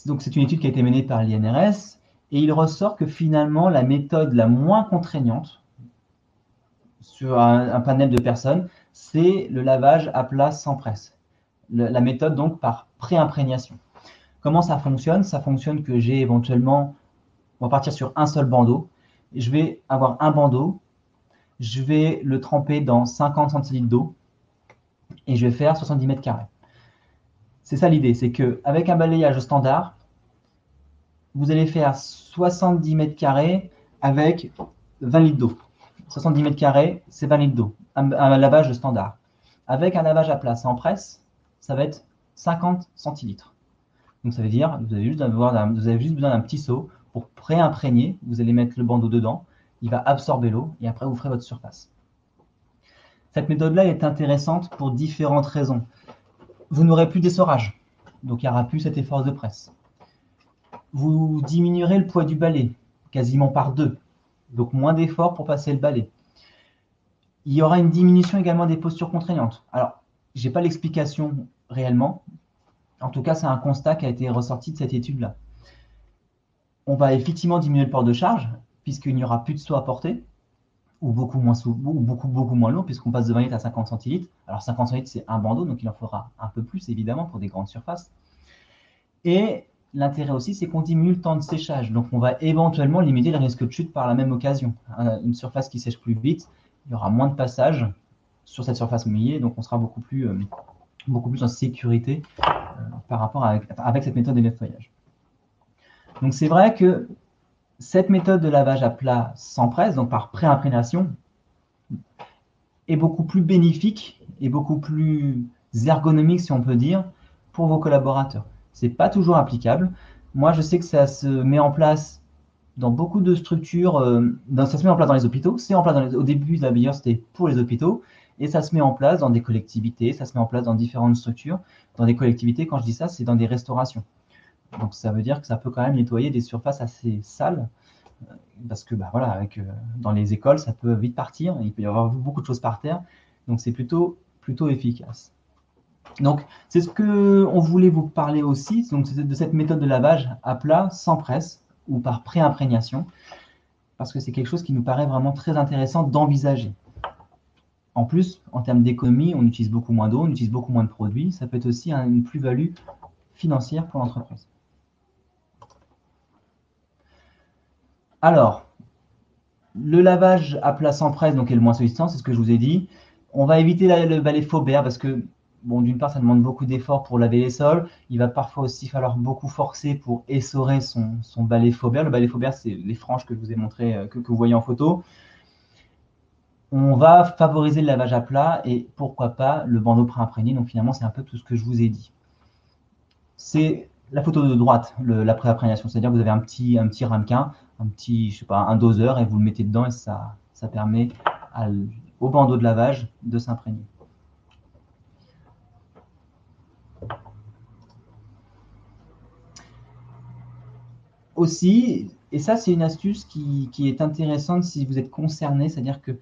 donc c'est une étude qui a été menée par l'INRS et il ressort que finalement, la méthode la moins contraignante sur un panel de personnes, c'est le lavage à plat sans presse. La méthode donc par pré-imprégnation. Comment ça fonctionne? Ça fonctionne que j'ai éventuellement, on va partir sur un seul bandeau. Je vais avoir un bandeau, je vais le tremper dans 50 centilitres d'eau et je vais faire 70 mètres carrés. C'est ça l'idée, c'est qu'avec un balayage standard, vous allez faire 70 mètres carrés avec 20 litres d'eau. 70 mètres carrés, c'est 20 litres d'eau, un lavage standard. Avec un lavage à plat sans presse, ça va être 50 centilitres. Donc ça veut dire que vous avez juste besoin d'un petit seau pour pré-imprégner. Vous allez mettre le bandeau dedans, il va absorber l'eau et après vous ferez votre surface. Cette méthode-là est intéressante pour différentes raisons. Vous n'aurez plus d'essorage, donc il n'y aura plus cet effort de presse. Vous diminuerez le poids du balai, quasiment par 2, donc moins d'efforts pour passer le balai. Il y aura une diminution également des postures contraignantes. Alors, je n'ai pas l'explication réellement, En tout cas, c'est un constat qui a été ressorti de cette étude-là. On va effectivement diminuer le port de charge, puisqu'il n'y aura plus de seau à porter, ou beaucoup moins lourd, puisqu'on passe de 20 litres à 50 centilitres. Alors 50 centilitres, c'est un bandeau, donc il en faudra un peu plus, évidemment, pour des grandes surfaces. Et l'intérêt aussi, c'est qu'on diminue le temps de séchage. Donc on va éventuellement limiter le risque de chute par la même occasion. Une surface qui sèche plus vite, il y aura moins de passage sur cette surface mouillée, donc on sera beaucoup plus en sécurité par rapport avec cette méthode de nettoyage. Donc c'est vrai que cette méthode de lavage à plat sans presse, donc par pré-imprégnation, est beaucoup plus bénéfique et beaucoup plus ergonomique, si on peut dire, pour vos collaborateurs. Ce n'est pas toujours applicable. Moi, je sais que ça se met en place dans beaucoup de structures. Ça se met en place dans les hôpitaux. C'est en place au début, d'ailleurs, c'était pour les hôpitaux. Et ça se met en place dans des collectivités, ça se met en place dans différentes structures. Dans des collectivités, quand je dis ça, c'est dans des restaurations. Donc ça veut dire que ça peut quand même nettoyer des surfaces assez sales, parce que voilà, dans les écoles, ça peut vite partir, il peut y avoir beaucoup de choses par terre, donc c'est plutôt efficace. Donc c'est ce qu'on voulait vous parler aussi, donc de cette méthode de lavage à plat sans presse ou par pré-imprégnation, parce que c'est quelque chose qui nous paraît vraiment très intéressant d'envisager. En plus, en termes d'économie, on utilise beaucoup moins d'eau, on utilise beaucoup moins de produits, ça peut être aussi une plus-value financière pour l'entreprise. Alors, le lavage à plat sans presse donc, est le moins sollicitant, c'est ce que je vous ai dit. On va éviter le balai Faubert parce que, bon, d'une part, ça demande beaucoup d'efforts pour laver les sols. Il va parfois aussi falloir beaucoup forcer pour essorer son balai Faubert. Le balai Faubert, c'est les franges que je vous ai montrées, que vous voyez en photo. On va favoriser le lavage à plat et pourquoi pas le bandeau pré-imprégné. Donc finalement, c'est un peu tout ce que je vous ai dit. C'est la photo de droite, la pré-imprégnation, c'est-à-dire que vous avez un petit ramequin, je sais pas, un doseur et vous le mettez dedans et ça permet au bandeau de lavage de s'imprégner. Aussi, et ça c'est une astuce qui est intéressante si vous êtes concerné, c'est-à-dire que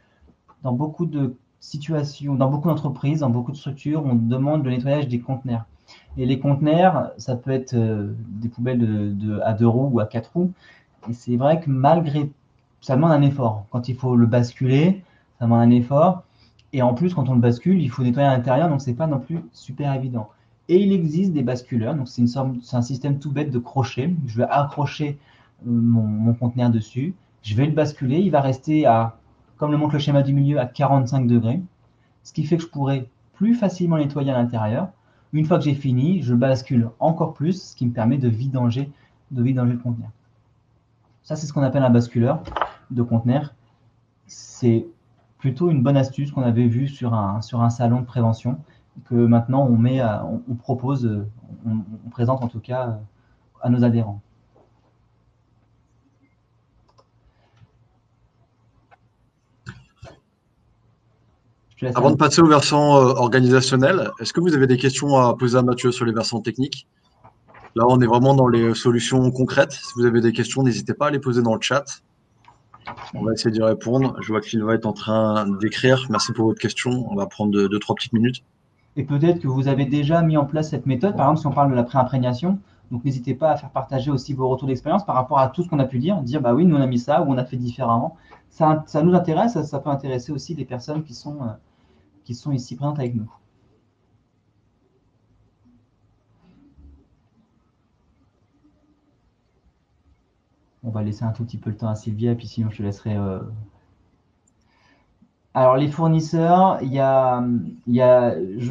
dans beaucoup de situations, dans beaucoup d'entreprises, dans beaucoup de structures, on demande le nettoyage des conteneurs. Et les conteneurs, ça peut être des poubelles à 2 roues ou à 4 roues. Et c'est vrai que ça demande un effort. Quand il faut le basculer, ça demande un effort. Et en plus, quand on le bascule, il faut nettoyer à l'intérieur, donc c'est pas non plus super évident. Et il existe des basculeurs, donc c'est un système tout bête de crochet. Je vais accrocher mon conteneur dessus, je vais le basculer, il va rester comme le montre le schéma du milieu, à 45 degrés, ce qui fait que je pourrai plus facilement nettoyer à l'intérieur. Une fois que j'ai fini, je bascule encore plus, ce qui me permet de vidanger le conteneur. Ça, c'est ce qu'on appelle un basculeur de conteneur. C'est plutôt une bonne astuce qu'on avait vue sur un salon de prévention, que maintenant on propose, on présente en tout cas à nos adhérents.
Avant de passer aux versants organisationnels, est-ce que vous avez des questions à poser à Mathieu sur les versants techniques? Là, on est vraiment dans les solutions concrètes. Si vous avez des questions, n'hésitez pas à les poser dans le chat. On va essayer d'y répondre. Je vois que Sylvain est en train d'écrire. Merci pour votre question. On va prendre 2-3 petites minutes.
Et peut-être que vous avez déjà mis en place cette méthode. Par exemple, si on parle de la pré-imprégnation, donc n'hésitez pas à faire partager aussi vos retours d'expérience par rapport à tout ce qu'on a pu dire. Dire, bah oui, nous on a mis ça ou on a fait différemment. Ça nous intéresse, ça peut intéresser aussi les personnes qui sont ici présentes avec nous. On va laisser un tout petit peu le temps à Sylvia, et puis sinon je te laisserai. Alors les fournisseurs, je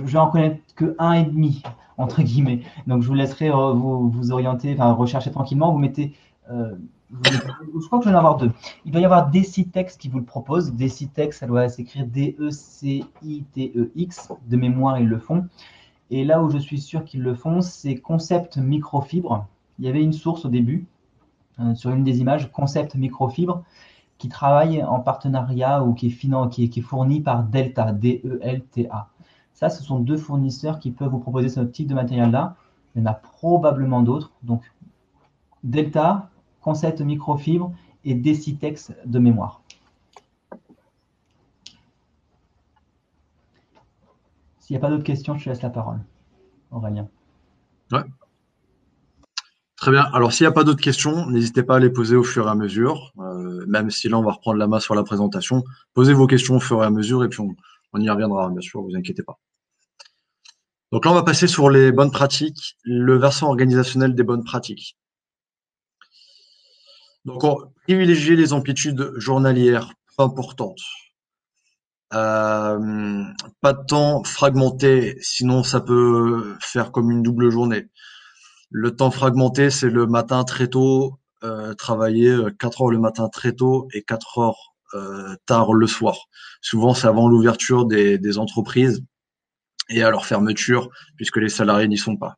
vais en connaître que 1,5 entre guillemets. Donc je vous laisserai vous orienter, enfin rechercher tranquillement. Vous mettez, je crois que je vais en avoir 2. Il doit y avoir Decitex qui vous le propose. Decitex, ça doit s'écrire D-E-C-I-T-E-X. De mémoire, ils le font. Et là où je suis sûr qu'ils le font, c'est Concept Microfibre. Il y avait une source au début, sur une des images, Concept Microfibre, qui travaille en partenariat ou qui est fourni par Delta, D-E-L-T-A. Ça, ce sont 2 fournisseurs qui peuvent vous proposer ce type de matériel-là. Il y en a probablement d'autres. Donc, Delta, Concept Microfibre et Decitex de mémoire. S'il n'y a pas d'autres questions, je te laisse la parole. Aurélien.
Ouais. Très bien. Alors, s'il n'y a pas d'autres questions, n'hésitez pas à les poser au fur et à mesure. Même si là, on va reprendre la main sur la présentation. Posez vos questions au fur et à mesure et puis on y reviendra, bien sûr, vous inquiétez pas. Donc là, on va passer sur les bonnes pratiques, le versant organisationnel des bonnes pratiques. Donc, on privilégier les amplitudes journalières importantes. Pas de temps fragmenté, sinon ça peut faire comme une double journée. Le temps fragmenté, c'est le matin très tôt, travailler 4 heures le matin très tôt et 4 heures tard le soir. Souvent, c'est avant l'ouverture des entreprises et à leur fermeture, puisque les salariés n'y sont pas.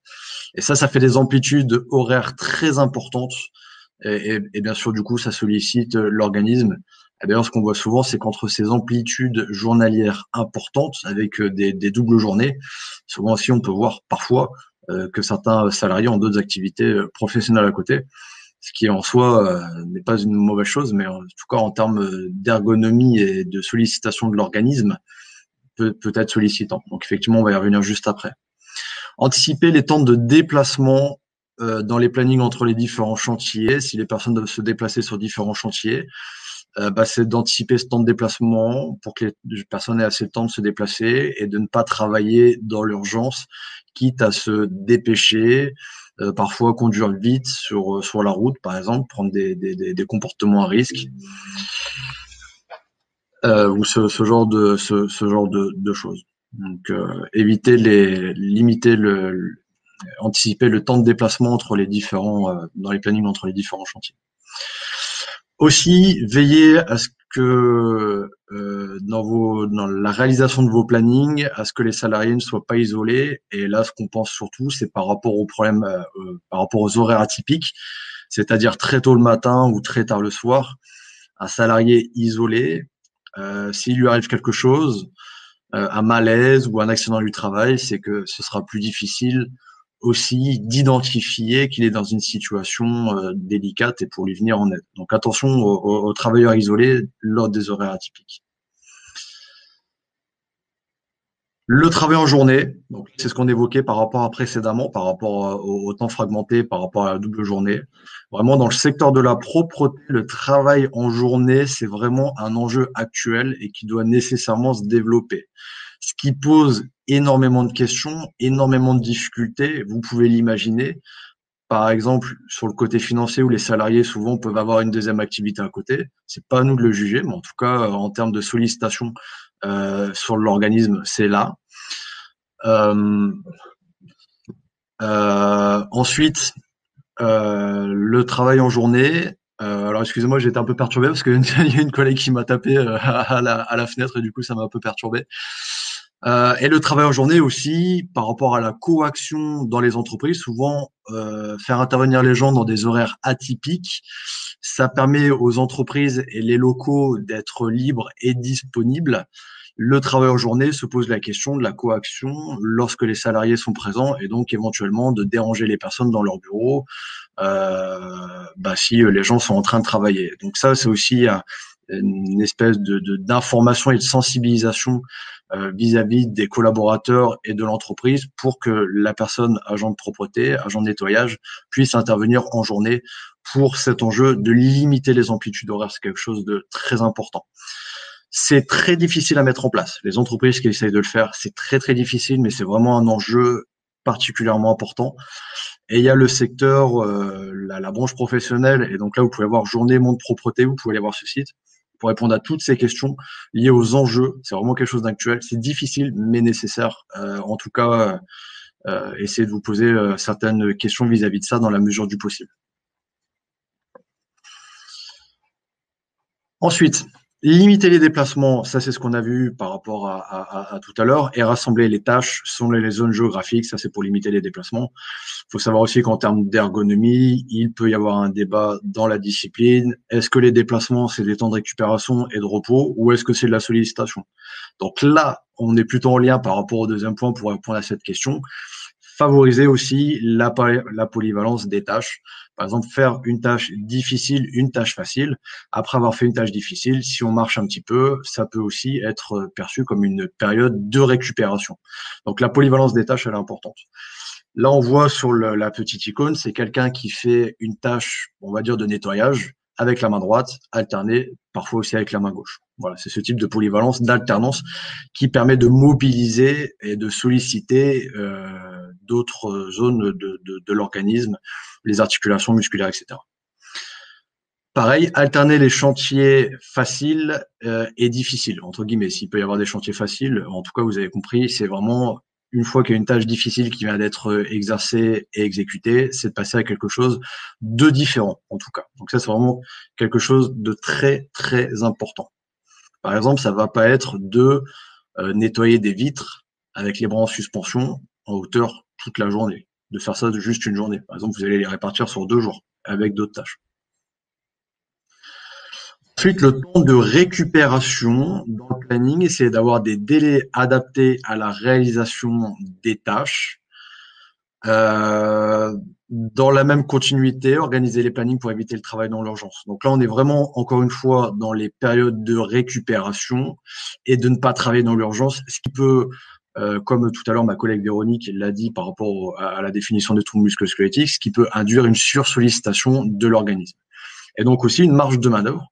Et ça fait des amplitudes horaires très importantes. Et bien sûr, du coup, ça sollicite l'organisme. Et d'ailleurs, ce qu'on voit souvent, c'est qu'entre ces amplitudes journalières importantes, avec des doubles journées, souvent aussi, on peut voir parfois que certains salariés ont d'autres activités professionnelles à côté, ce qui en soi n'est pas une mauvaise chose, mais en tout cas, en termes d'ergonomie et de sollicitation de l'organisme, peut être sollicitant. Donc, effectivement, on va y revenir juste après. Anticiper les temps de déplacement dans les plannings entre les différents chantiers. Si les personnes doivent se déplacer sur différents chantiers, c'est d'anticiper ce temps de déplacement pour que les personnes aient assez de temps de se déplacer et de ne pas travailler dans l'urgence, quitte à se dépêcher, parfois conduire vite sur la route, par exemple, prendre des comportements à risque, ou ce genre de choses. Donc, anticiper le temps de déplacement entre les différents dans les plannings entre les différents chantiers. Aussi, veiller à ce que dans la réalisation de vos plannings, à ce que les salariés ne soient pas isolés. Et là, ce qu'on pense surtout, c'est par rapport aux problèmes, par rapport aux horaires atypiques, c'est-à-dire très tôt le matin ou très tard le soir. Un salarié isolé, s'il lui arrive quelque chose, un malaise ou un accident du travail, c'est que ce sera plus difficile aussi d'identifier qu'il est dans une situation délicate et pour lui venir en aide. Donc attention aux travailleurs isolés lors des horaires atypiques. Le travail en journée, donc c'est ce qu'on évoquait par rapport à précédemment, par rapport au temps fragmenté, par rapport à la double journée. Vraiment, dans le secteur de la propreté, le travail en journée, c'est vraiment un enjeu actuel et qui doit nécessairement se développer. Ce qui pose énormément de questions, énormément de difficultés, vous pouvez l'imaginer. Par exemple, sur le côté financier où les salariés souvent peuvent avoir une deuxième activité à côté, c'est pas à nous de le juger, mais en tout cas en termes de sollicitation sur l'organisme, c'est là. Ensuite, le travail en journée. Alors excusez-moi, j'ai été un peu perturbé parce qu'il y a une collègue qui m'a tapé à la fenêtre et du coup ça m'a un peu perturbé. Et le travail en journée aussi, par rapport à la coaction dans les entreprises, souvent faire intervenir les gens dans des horaires atypiques, ça permet aux entreprises et les locaux d'être libres et disponibles. Le travail en journée se pose la question de la coaction lorsque les salariés sont présents et donc éventuellement de déranger les personnes dans leur bureau si les gens sont en train de travailler. Donc ça, c'est aussi une espèce d'information et de sensibilisation vis-à-vis des collaborateurs et de l'entreprise pour que la personne agent de propreté, agent de nettoyage puisse intervenir en journée pour cet enjeu de limiter les amplitudes horaires. C'est quelque chose de très important. C'est très difficile à mettre en place. Les entreprises qui essayent de le faire, c'est très très difficile, mais c'est vraiment un enjeu particulièrement important. Et il y a le secteur, la branche professionnelle, et donc là vous pouvez avoir journée monde propreté, vous pouvez aller voir ce site pour répondre à toutes ces questions liées aux enjeux. C'est vraiment quelque chose d'actuel. C'est difficile, mais nécessaire. En tout cas, essayez de vous poser certaines questions vis-à-vis de ça dans la mesure du possible. Ensuite, limiter les déplacements, ça c'est ce qu'on a vu par rapport à tout à l'heure, et rassembler les tâches selon les zones géographiques, ça c'est pour limiter les déplacements. Il faut savoir aussi qu'en termes d'ergonomie, il peut y avoir un débat dans la discipline. Est-ce que les déplacements, c'est des temps de récupération et de repos, ou est-ce que c'est de la sollicitation? Donc là, on est plutôt en lien par rapport au deuxième point pour répondre à cette question. Favoriser aussi la polyvalence des tâches. Par exemple, faire une tâche difficile, une tâche facile. Après avoir fait une tâche difficile, si on marche un petit peu, ça peut aussi être perçu comme une période de récupération. Donc la polyvalence des tâches, elle est importante. Là, on voit sur la petite icône, c'est quelqu'un qui fait une tâche, on va dire, de nettoyage avec la main droite, alternée parfois aussi avec la main gauche. Voilà, c'est ce type de polyvalence, d'alternance qui permet de mobiliser et de solliciter d'autres zones de l'organisme, les articulations musculaires, etc. Pareil, alterner les chantiers faciles et difficiles, entre guillemets. S'il peut y avoir des chantiers faciles, en tout cas, vous avez compris, c'est vraiment une fois qu'il y a une tâche difficile qui vient d'être exercée et exécutée, c'est de passer à quelque chose de différent, en tout cas. Donc ça, c'est vraiment quelque chose de très, très important. Par exemple, ça va pas être de nettoyer des vitres avec les bras en suspension en hauteur toute la journée, de faire ça de juste une journée. Par exemple, vous allez les répartir sur 2 jours avec d'autres tâches. Ensuite, le temps de récupération dans le planning, essayer d'avoir des délais adaptés à la réalisation des tâches. Dans la même continuité, organiser les plannings pour éviter le travail dans l'urgence. Donc là, on est vraiment, encore une fois, dans les périodes de récupération et de ne pas travailler dans l'urgence, ce qui peut, comme tout à l'heure ma collègue Véronique l'a dit par rapport à la définition des troubles musculo-squelettiques, ce qui peut induire une sursollicitation de l'organisme. Et donc aussi une marge de manœuvre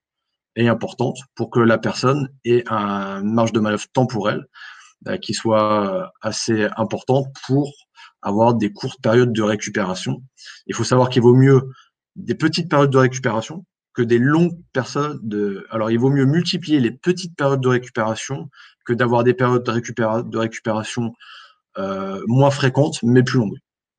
est importante pour que la personne ait une marge de manœuvre temporelle qui soit assez importante pour avoir des courtes périodes de récupération. Il faut savoir qu'il vaut mieux des petites périodes de récupération que des longues périodes. Alors, il vaut mieux multiplier les petites périodes de récupération que d'avoir des périodes de récupération moins fréquentes, mais plus longues.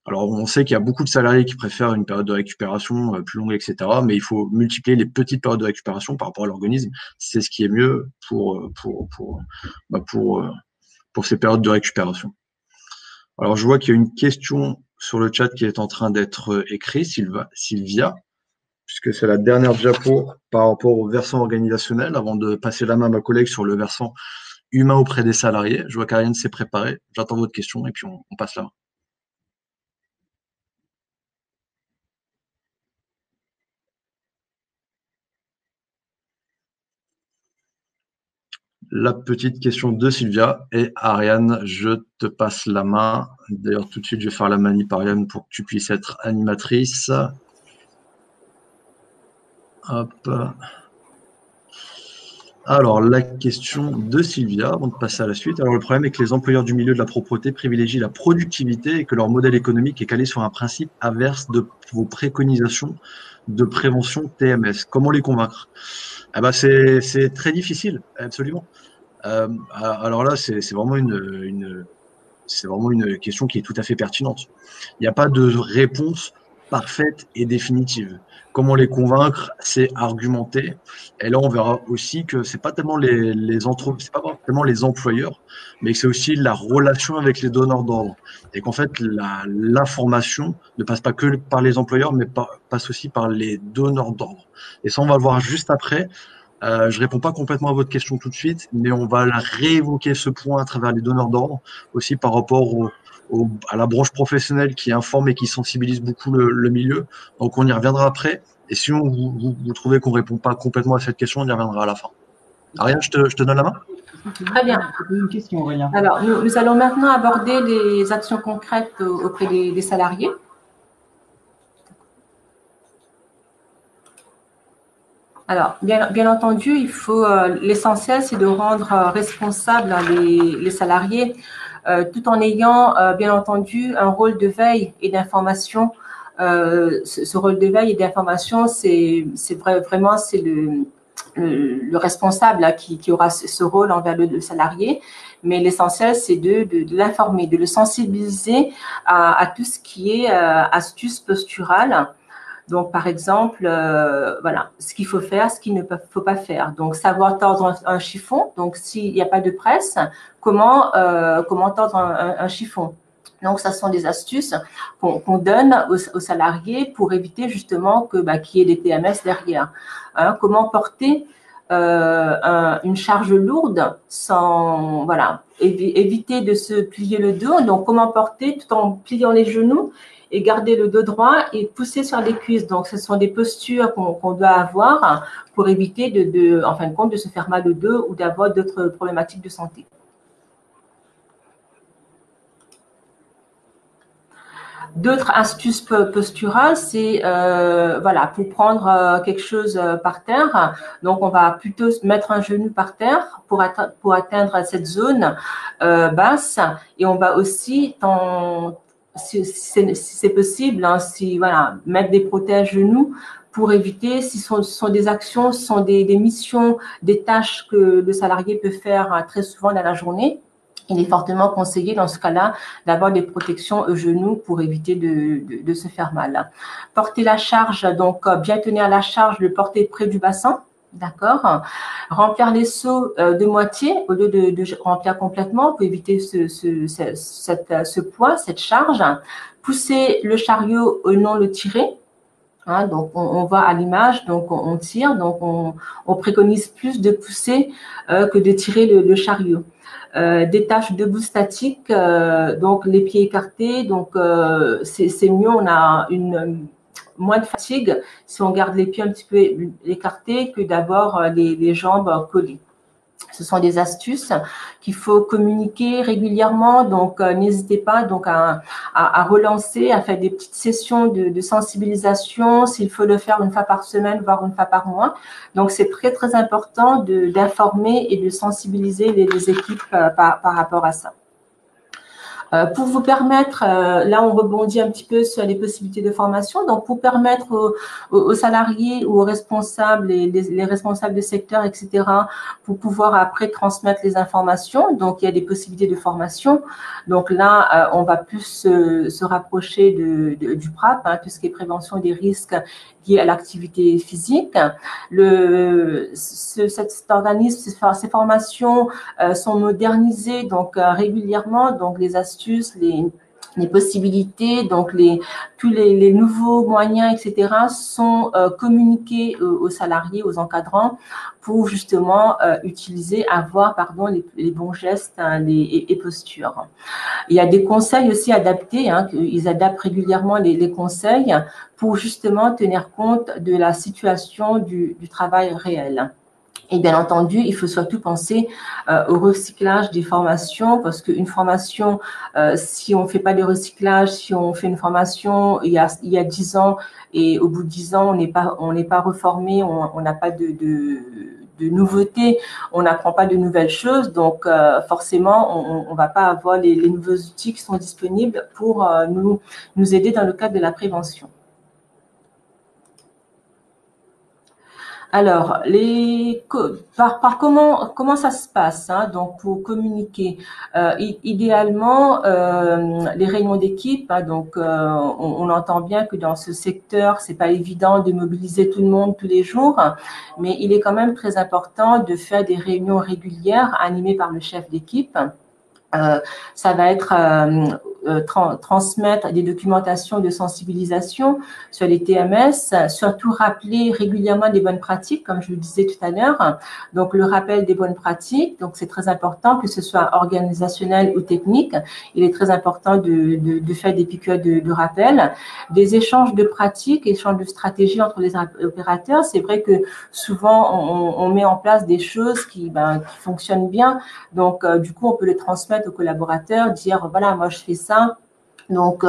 Alors, on sait qu'il y a beaucoup de salariés qui préfèrent une période de récupération plus longue, etc. Mais il faut multiplier les petites périodes de récupération par rapport à l'organisme. C'est ce qui est mieux pour ces périodes de récupération. Alors, je vois qu'il y a une question sur le chat qui est en train d'être écrite, Sylvia, puisque c'est la dernière diapo par rapport au versant organisationnel, avant de passer la main à ma collègue sur le versant humain auprès des salariés. Je vois qu'Ariane s'est préparée. J'attends votre question et puis on passe là. La petite question de Sylvia et Ariane, je te passe la main. D'ailleurs, tout de suite, je vais faire la manip Ariane pour que tu puisses être animatrice. Hop. Alors, la question de Sylvia, avant de passer à la suite. Alors, le problème est que les employeurs du milieu de la propreté privilégient la productivité et que leur modèle économique est calé sur un principe inverse de vos préconisations de prévention TMS. Comment les convaincre? Ah bah c'est très difficile, absolument. Alors là, c'est vraiment c'est vraiment une question qui est tout à fait pertinente. Il n'y a pas de réponse parfaite et définitive. Comment les convaincre, c'est argumenter. Et là, on verra aussi que c'est pas tellement c'est pas tellement les employeurs, mais que c'est aussi la relation avec les donneurs d'ordre. Et qu'en fait, l'information ne passe pas que par les employeurs, mais passe aussi par les donneurs d'ordre. Et ça, on va le voir juste après. Je réponds pas complètement à votre question tout de suite, mais on va réévoquer ce point à travers les donneurs d'ordre, aussi par rapport à la branche professionnelle qui informe et qui sensibilise beaucoup le milieu. Donc on y reviendra après. Et si vous trouvez qu'on répond pas complètement à cette question, on y reviendra à la fin. Ariane, je te donne la main.
Très bien.
Une question, Aurélien.
Alors, nous allons maintenant aborder les actions concrètes auprès des salariés. Alors, bien entendu, l'essentiel, c'est de rendre responsables les salariés, tout en ayant, bien entendu, un rôle de veille et d'information. Ce rôle de veille et d'information, c'est le responsable là, qui aura ce rôle envers le salarié. Mais l'essentiel, c'est de l'informer, de le sensibiliser à tout ce qui est astuces posturales. Donc, par exemple, voilà, ce qu'il faut faire, ce qu'il ne faut pas faire. Donc, savoir tordre un chiffon. Donc, s'il n'y a pas de presse, comment tordre un chiffon. Donc, ça sont des astuces qu'on donne aux salariés pour éviter justement qu'il y ait des TMS derrière. Comment porter une charge lourde sans, voilà, éviter de se plier le dos. Donc, comment porter tout en pliant les genoux et garder le dos droit et pousser sur les cuisses. Donc, ce sont des postures qu'on doit avoir pour éviter en fin de compte, de se faire mal au dos ou d'avoir d'autres problématiques de santé. D'autres astuces posturales, c'est voilà, pour prendre quelque chose par terre. Donc, on va plutôt mettre un genou par terre pour atteindre cette zone basse. Et on va aussi, si c'est possible, hein, voilà, mettre des protèges genoux pour éviter, si ce sont des actions, ce sont des missions, des tâches que le salarié peut faire très souvent dans la journée. Il est fortement conseillé dans ce cas-là d'avoir des protections aux genoux pour éviter de se faire mal. Porter la charge, donc bien tenir la charge, le porter près du bassin, d'accord. Remplir les seaux de moitié au lieu de remplir complètement pour éviter ce poids, cette charge. Pousser le chariot et non le tirer. Hein, donc, on voit à l'image, donc on tire, donc on préconise plus de pousser que de tirer le chariot. Des tâches debout statiques, donc les pieds écartés, donc c'est mieux, on a moins de fatigue si on garde les pieds un petit peu écartés que d'avoir les jambes collées. Ce sont des astuces qu'il faut communiquer régulièrement, donc n'hésitez pas donc à relancer, à faire des petites sessions de sensibilisation, s'il faut le faire une fois par semaine, voire une fois par mois. Donc c'est très très important d'informer et de sensibiliser les équipes par rapport à ça. Pour vous permettre, là on rebondit un petit peu sur les possibilités de formation, donc pour permettre aux salariés ou aux responsables, les responsables de secteur, etc., pour pouvoir après transmettre les informations, donc il y a des possibilités de formation. Donc là, on va plus se rapprocher du PRAP, hein, tout ce qui est prévention des risques liés à l'activité physique. Cet organisme, ces formations sont modernisées donc régulièrement, donc les astuces, les possibilités, donc tous les nouveaux moyens, etc., sont communiqués aux salariés, aux encadrants, pour justement avoir les bons gestes, hein, et postures. Il y a des conseils aussi adaptés, hein, ils adaptent régulièrement les conseils pour justement tenir compte de la situation du travail réel. Et bien entendu, il faut surtout penser au recyclage des formations, parce qu'une formation, si on ne fait pas de recyclage, si on fait une formation il y a 10 ans et au bout de 10 ans, on n'est pas reformé, on n'a pas de nouveautés, on n'apprend pas de nouvelles choses, donc forcément, on va pas avoir les nouveaux outils qui sont disponibles pour nous aider dans le cadre de la prévention. Alors, comment ça se passe, hein, donc pour communiquer, idéalement les réunions d'équipe, hein, donc on entend bien que dans ce secteur c'est pas évident de mobiliser tout le monde tous les jours, mais il est quand même très important de faire des réunions régulières animées par le chef d'équipe. Ça va être transmettre des documentations de sensibilisation sur les TMS, surtout rappeler régulièrement des bonnes pratiques, comme je le disais tout à l'heure. Donc, le rappel des bonnes pratiques, donc c'est très important, que ce soit organisationnel ou technique. Il est très important de faire des piqûres de rappel. Des échanges de pratiques, échanges de stratégies entre les opérateurs. C'est vrai que souvent, on met en place des choses qui fonctionnent bien. Donc, du coup, on peut les transmettre aux collaborateurs, dire, voilà, moi, je fais ça. Donc,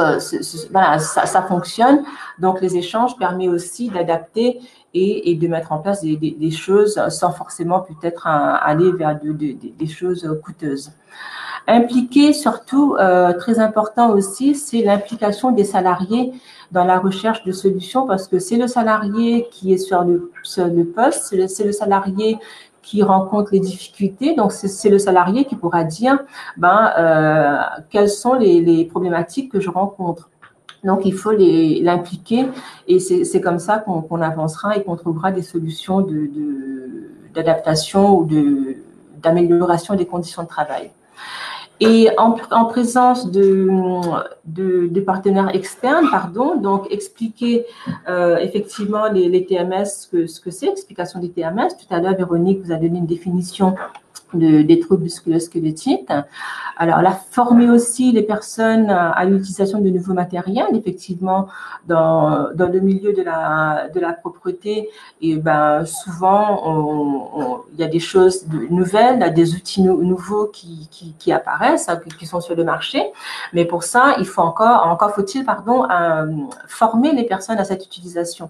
voilà, ça fonctionne. Donc, les échanges permettent aussi d'adapter et de mettre en place des choses sans forcément peut-être aller vers des choses coûteuses. Impliquer surtout, très important aussi, c'est l'implication des salariés dans la recherche de solutions, parce que c'est le salarié qui est sur le poste, c'est le salarié qui rencontre les difficultés, donc c'est le salarié qui pourra dire quelles sont les problématiques que je rencontre. Donc, il faut l'impliquer, et c'est comme ça qu'on avancera et qu'on trouvera des solutions d'adaptation ou d'amélioration des conditions de travail. Et en présence de partenaires externes, donc expliquer effectivement les TMS, ce que c'est, explication des TMS. Tout à l'heure, Véronique vous a donné une définition des troubles musculo-squelettiques. Alors, la former aussi les personnes à l'utilisation de nouveaux matériels, effectivement, dans le milieu de la propreté, et ben, souvent, il y a des choses nouvelles, des outils nouveaux qui apparaissent, qui sont sur le marché, mais pour ça, il faut encore faut-il, former les personnes à cette utilisation.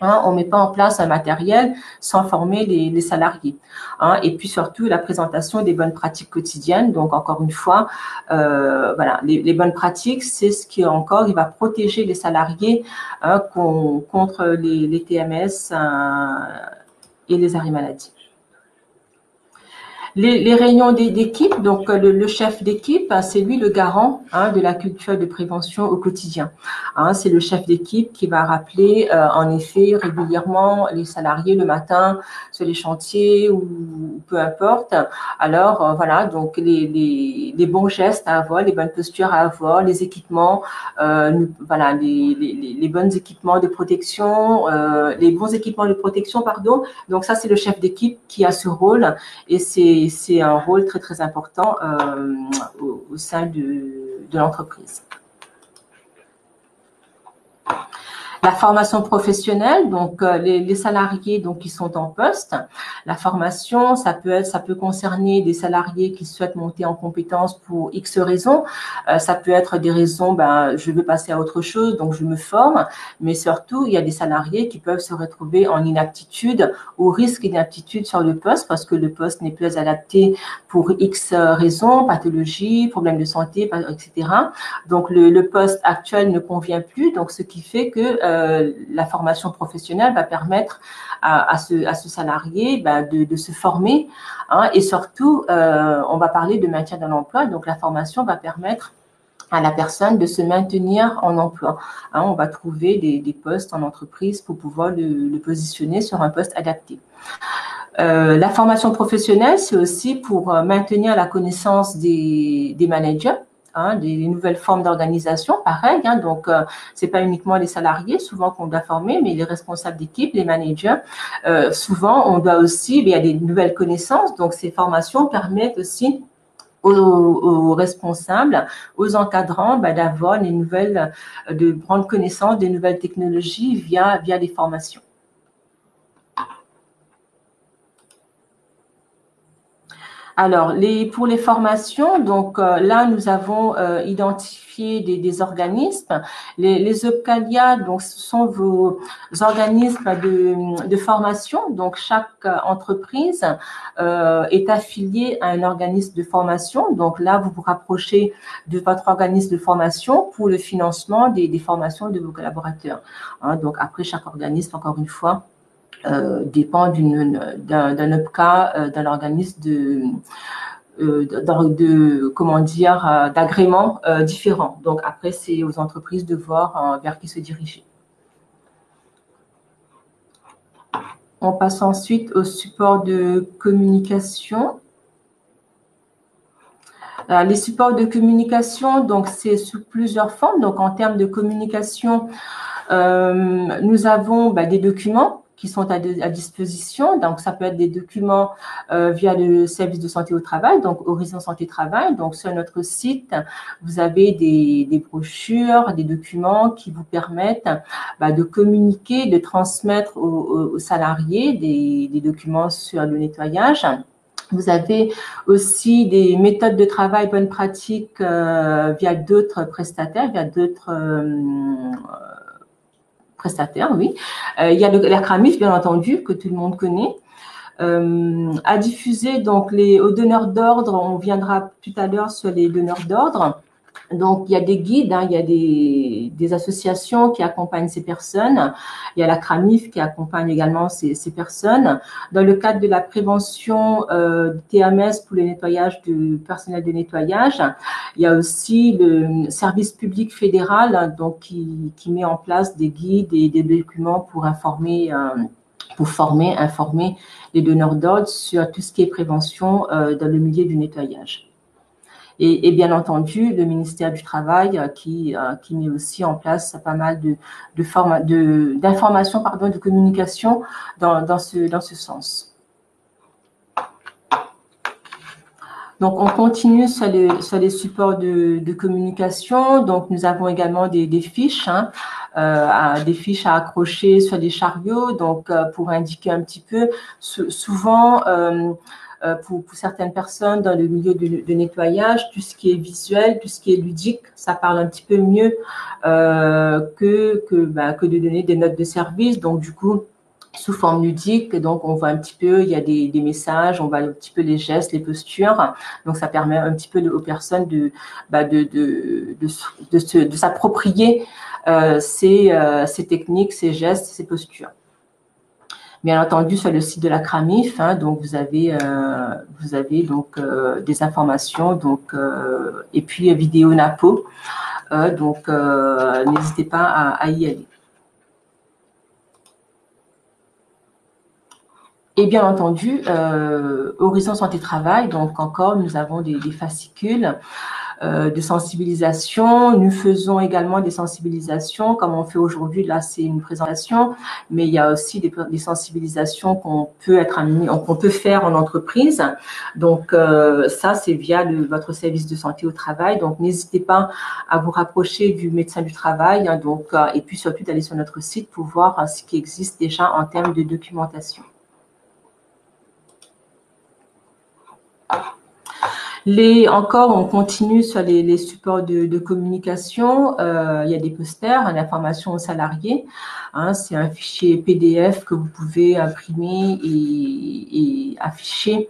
On ne met pas en place un matériel sans former les salariés. Et puis surtout, la présentation des bonnes pratiques quotidiennes. Donc, encore une fois, voilà, les bonnes pratiques, c'est ce qui encore, il va protéger les salariés contre les TMS et les arrêts maladie. Les réunions d'équipe, donc le chef d'équipe, c'est lui le garant de la culture de prévention au quotidien. C'est le chef d'équipe qui va rappeler en effet régulièrement les salariés le matin sur les chantiers ou peu importe. Alors voilà, donc les bons gestes à avoir, les bonnes postures à avoir, les équipements, voilà, les bons équipements de protection, les bons équipements de protection, pardon. Donc ça, c'est le chef d'équipe qui a ce rôle et c'est un rôle très, très important au sein de l'entreprise. La formation professionnelle, donc les salariés donc qui sont en poste. La formation, ça peut concerner des salariés qui souhaitent monter en compétence pour X raisons. Ça peut être des raisons, je veux passer à autre chose, donc je me forme. Mais surtout, il y a des salariés qui peuvent se retrouver en inaptitude, au risque d'inaptitude sur le poste, parce que le poste n'est plus adapté pour X raisons, pathologie, problèmes de santé, etc. Donc le poste actuel ne convient plus, donc ce qui fait que la formation professionnelle va permettre à ce salarié de se former et surtout, on va parler de maintien dans l'emploi. Donc, la formation va permettre à la personne de se maintenir en emploi. On va trouver des postes en entreprise pour pouvoir le positionner sur un poste adapté. La formation professionnelle, c'est aussi pour maintenir la connaissance des managers, des nouvelles formes d'organisation, pareil. Donc, c'est pas uniquement les salariés, souvent qu'on doit former, mais les responsables d'équipe, les managers. Souvent, on doit aussi, il y a des nouvelles connaissances. Donc, ces formations permettent aussi aux responsables, aux encadrants, d'avoir les nouvelles, de prendre connaissance des nouvelles technologies via les formations. Alors, pour les formations, donc là, nous avons identifié des organismes. Les OPCALIA, donc, ce sont vos organismes de formation. Donc, chaque entreprise est affiliée à un organisme de formation. Donc là, vous vous rapprochez de votre organisme de formation pour le financement des formations de vos collaborateurs. Donc, après, chaque organisme, encore une fois, dépend d'un OPCA, d'un organisme d'agrément différent. Donc après, c'est aux entreprises de voir vers qui se diriger. On passe ensuite au support de communication. Les supports de communication, donc c'est sous plusieurs formes. Donc en termes de communication, nous avons des documents qui sont à disposition. Donc, ça peut être des documents via le service de santé au travail, donc Horizon Santé Travail. Donc, sur notre site, vous avez des brochures, des documents qui vous permettent de communiquer, de transmettre aux salariés des documents sur le nettoyage. Vous avez aussi des méthodes de travail bonnes pratiques via d'autres prestataires, prestataires, oui. Il y a l'ACRAMIF, bien entendu, que tout le monde connaît. À diffuser, donc, aux donneurs d'ordre, on viendra tout à l'heure sur les donneurs d'ordre. Donc, il y a des guides, il y a des associations qui accompagnent ces personnes. Il y a la CRAMIF qui accompagne également ces personnes. Dans le cadre de la prévention TMS pour le nettoyage du personnel de nettoyage, il y a aussi le service public fédéral donc qui met en place des guides et des documents pour informer les donneurs d'ordre sur tout ce qui est prévention dans le milieu du nettoyage. Et bien entendu, le ministère du Travail qui met aussi en place pas mal d'informations, de communication dans ce sens. Donc, on continue sur les supports de communication. Donc, nous avons également des fiches, des fiches à accrocher sur les chariots. Donc, pour indiquer un petit peu, souvent, pour certaines personnes dans le milieu de nettoyage, tout ce qui est visuel, tout ce qui est ludique, ça parle un petit peu mieux que de donner des notes de service. Donc, du coup, sous forme ludique, donc on voit un petit peu, il y a des messages, on voit un petit peu les gestes, les postures, donc ça permet un petit peu aux personnes de s'approprier ces techniques, ces gestes, ces postures. Bien entendu, sur le site de la CRAMIF, donc vous avez donc des informations, donc et puis vidéo NAPO, donc n'hésitez pas à y aller. Et bien entendu, Horizon Santé Travail, donc encore, nous avons des fascicules de sensibilisation. Nous faisons également des sensibilisations, comme on fait aujourd'hui. Là, c'est une présentation, mais il y a aussi des sensibilisations qu'on peut faire en entreprise. Donc, ça, c'est via votre service de santé au travail. Donc, n'hésitez pas à vous rapprocher du médecin du travail, et puis surtout d'aller sur notre site pour voir ce qui existe déjà en termes de documentation. Encore, on continue sur les supports de communication. Il y a des posters, l'information aux salariés. C'est un fichier PDF que vous pouvez imprimer et afficher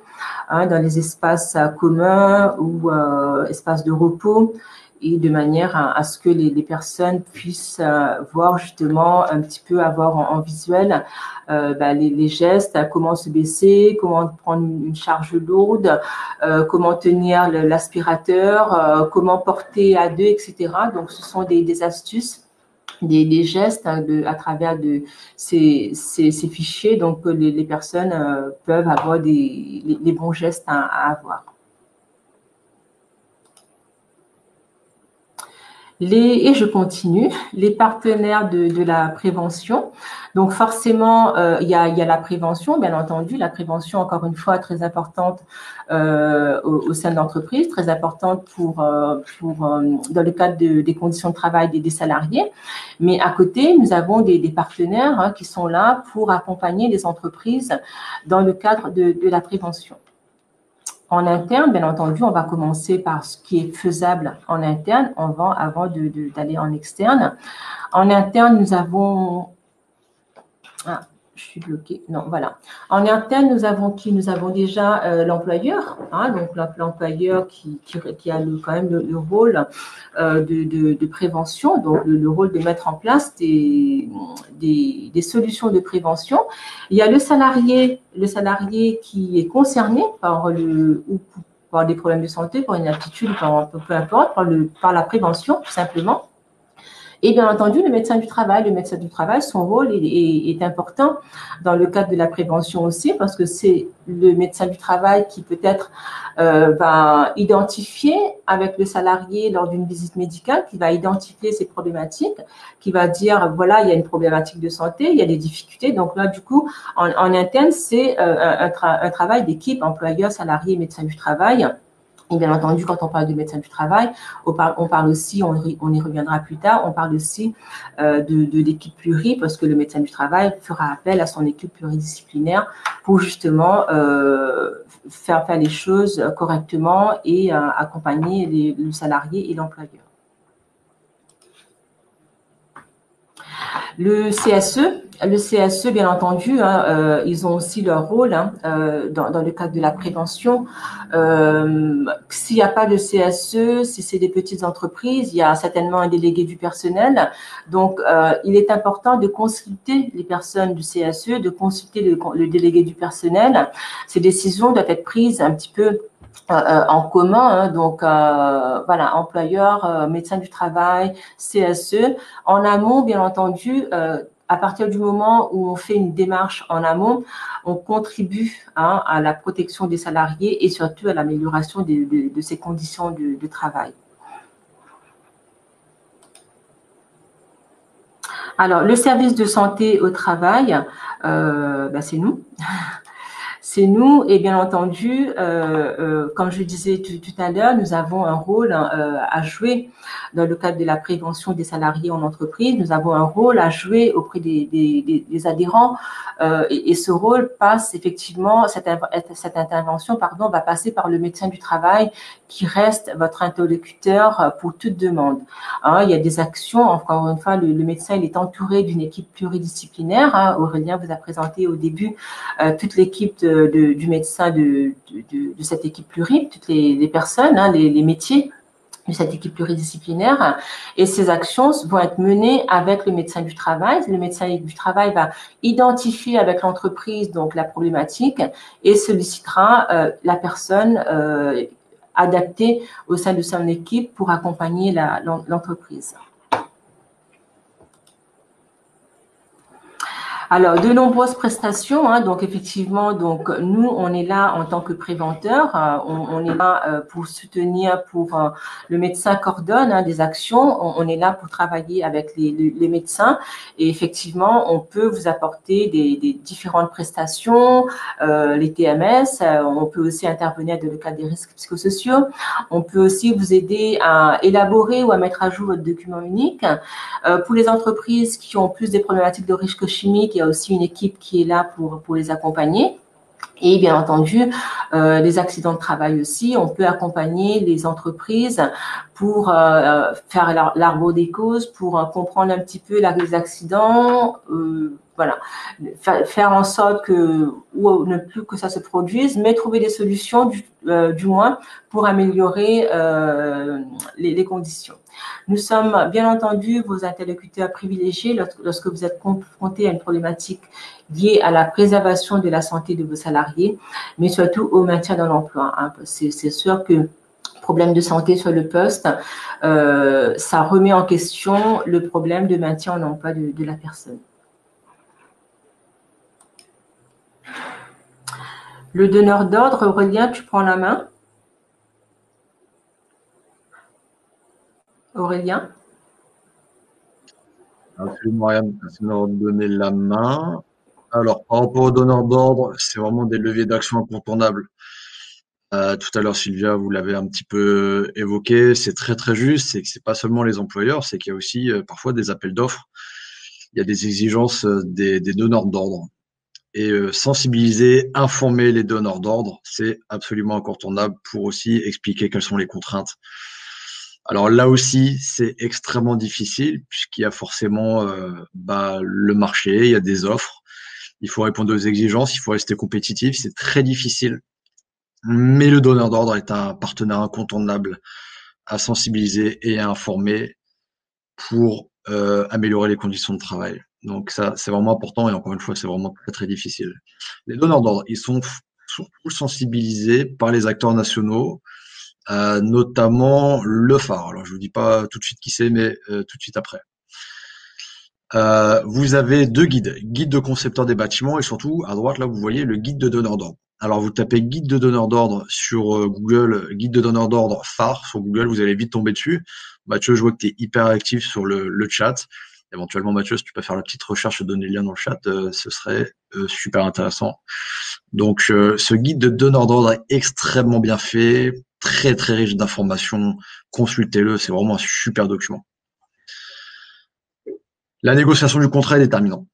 dans les espaces communs ou espaces de repos, et de manière à ce que les personnes puissent voir justement un petit peu, avoir en visuel les gestes, comment se baisser, comment prendre une charge lourde, comment tenir l'aspirateur, comment porter à deux, etc. Donc, ce sont des astuces, des gestes à travers ces fichiers, donc les personnes peuvent avoir les bons gestes à avoir. Et je continue, les partenaires de la prévention. Donc forcément, il y a la prévention, bien entendu. La prévention, encore une fois, très importante au sein de l'entreprise, très importante dans le cadre des conditions de travail des salariés. Mais à côté, nous avons des partenaires qui sont là pour accompagner les entreprises dans le cadre de la prévention. En interne, bien entendu, on va commencer par ce qui est faisable en interne avant d'aller en externe. En interne, nous avons... Ah, je suis bloquée. Non, voilà. En interne, nous avons déjà l'employeur, donc l'employeur qui a quand même le rôle de prévention, donc le rôle de mettre en place des solutions de prévention. Il y a le salarié qui est concerné par des problèmes de santé, par une aptitude, peu importe, par la prévention, tout simplement. Et bien entendu, le médecin du travail, son rôle est important dans le cadre de la prévention aussi, parce que c'est le médecin du travail qui peut-être va identifier avec le salarié lors d'une visite médicale, qui va identifier ses problématiques, qui va dire, voilà, il y a une problématique de santé, il y a des difficultés. Donc là, du coup, en interne, c'est un travail d'équipe, employeur, salarié, médecin du travail. Et bien entendu, quand on parle de médecin du travail, on parle aussi, on y reviendra plus tard, on parle aussi de l'équipe pluri, parce que le médecin du travail fera appel à son équipe pluridisciplinaire pour justement faire les choses correctement et accompagner le salarié et l'employeur. Le CSE, bien entendu, ils ont aussi leur rôle dans le cadre de la prévention. S'il n'y a pas de CSE, si c'est des petites entreprises, il y a certainement un délégué du personnel. Donc, il est important de consulter les personnes du CSE, de consulter le délégué du personnel. Ces décisions doivent être prises un petit peu en commun, donc voilà, employeur, médecin du travail, CSE. En amont, bien entendu, à partir du moment où on fait une démarche en amont, on contribue à la protection des salariés et surtout à l'amélioration de ces conditions de travail. Alors, le service de santé au travail, c'est nous. C'est nous, et bien entendu, comme je disais tout à l'heure, nous avons un rôle à jouer dans le cadre de la prévention des salariés en entreprise. Nous avons un rôle à jouer auprès des adhérents, et ce rôle passe effectivement, cette intervention, pardon, va passer par le médecin du travail qui reste votre interlocuteur pour toute demande. Hein, il y a des actions, encore une fois, le médecin il est entouré d'une équipe pluridisciplinaire. Hein. Aurélien vous a présenté au début toute l'équipe du médecin de cette équipe pluri, toutes les personnes, hein, les métiers de cette équipe pluridisciplinaire, et ces actions vont être menées avec le médecin du travail. Le médecin du travail va identifier avec l'entreprise donc la problématique et sollicitera la personne adaptée au sein de son équipe pour accompagner l'entreprise. Alors, de nombreuses prestations, hein, donc effectivement, donc nous, on est là en tant que préventeur, on est là pour soutenir, le médecin coordonne hein, des actions, on est là pour travailler avec les médecins et effectivement, on peut vous apporter des différentes prestations, les TMS, on peut aussi intervenir dans le cadre des risques psychosociaux, on peut aussi vous aider à élaborer ou à mettre à jour votre document unique. Pour les entreprises qui ont plus des problématiques de risque chimique, il y a aussi une équipe qui est là pour les accompagner. Et bien entendu, les accidents de travail aussi, on peut accompagner les entreprises pour faire l'arbre des causes, pour comprendre un petit peu les accidents, voilà, faire en sorte ou ne plus que ça se produise, mais trouver des solutions du moins pour améliorer les conditions. Nous sommes bien entendu vos interlocuteurs privilégiés lorsque vous êtes confrontés à une problématique liée à la préservation de la santé de vos salariés, mais surtout au maintien dans l'emploi. Hein. C'est sûr que problème de santé sur le poste, ça remet en question le problème de maintien en emploi de la personne. Le donneur d'ordre, Aurélien, tu prends la main. Aurélien?
Absolument, Marianne, merci de me donner la main. Alors, par rapport aux donneurs d'ordre, c'est vraiment des leviers d'action incontournables. Tout à l'heure, Sylvia, vous l'avez un petit peu évoqué, c'est très très juste, c'est que c'est pas seulement les employeurs, c'est qu'il y a aussi parfois des appels d'offres, il y a des exigences des donneurs d'ordre. Et sensibiliser, informer les donneurs d'ordre, c'est absolument incontournable pour aussi expliquer quelles sont les contraintes. Alors là aussi, c'est extrêmement difficile puisqu'il y a forcément le marché, il y a des offres, il faut répondre aux exigences, il faut rester compétitif, c'est très difficile. Mais le donneur d'ordre est un partenaire incontournable à sensibiliser et à informer pour améliorer les conditions de travail. Donc ça, c'est vraiment important et encore une fois, c'est vraiment très très difficile. Les donneurs d'ordre, ils sont surtout sensibilisés par les acteurs nationaux, notamment le phare. Alors je vous dis pas tout de suite qui c'est, mais tout de suite après. Vous avez deux guides, guide de concepteur des bâtiments et surtout à droite là vous voyez le guide de donneur d'ordre. Alors vous tapez guide de donneur d'ordre sur Google, guide de donneur d'ordre phare sur Google, vous allez vite tomber dessus. Mathieu, je vois que tu es hyper actif sur le chat. Éventuellement Mathieu, si tu peux faire la petite recherche et donner le lien dans le chat, ce serait super intéressant. Donc ce guide de donneur d'ordre est extrêmement bien fait, très très riche d'informations. Consultez-le, c'est vraiment un super document. La négociation du contrat est déterminante.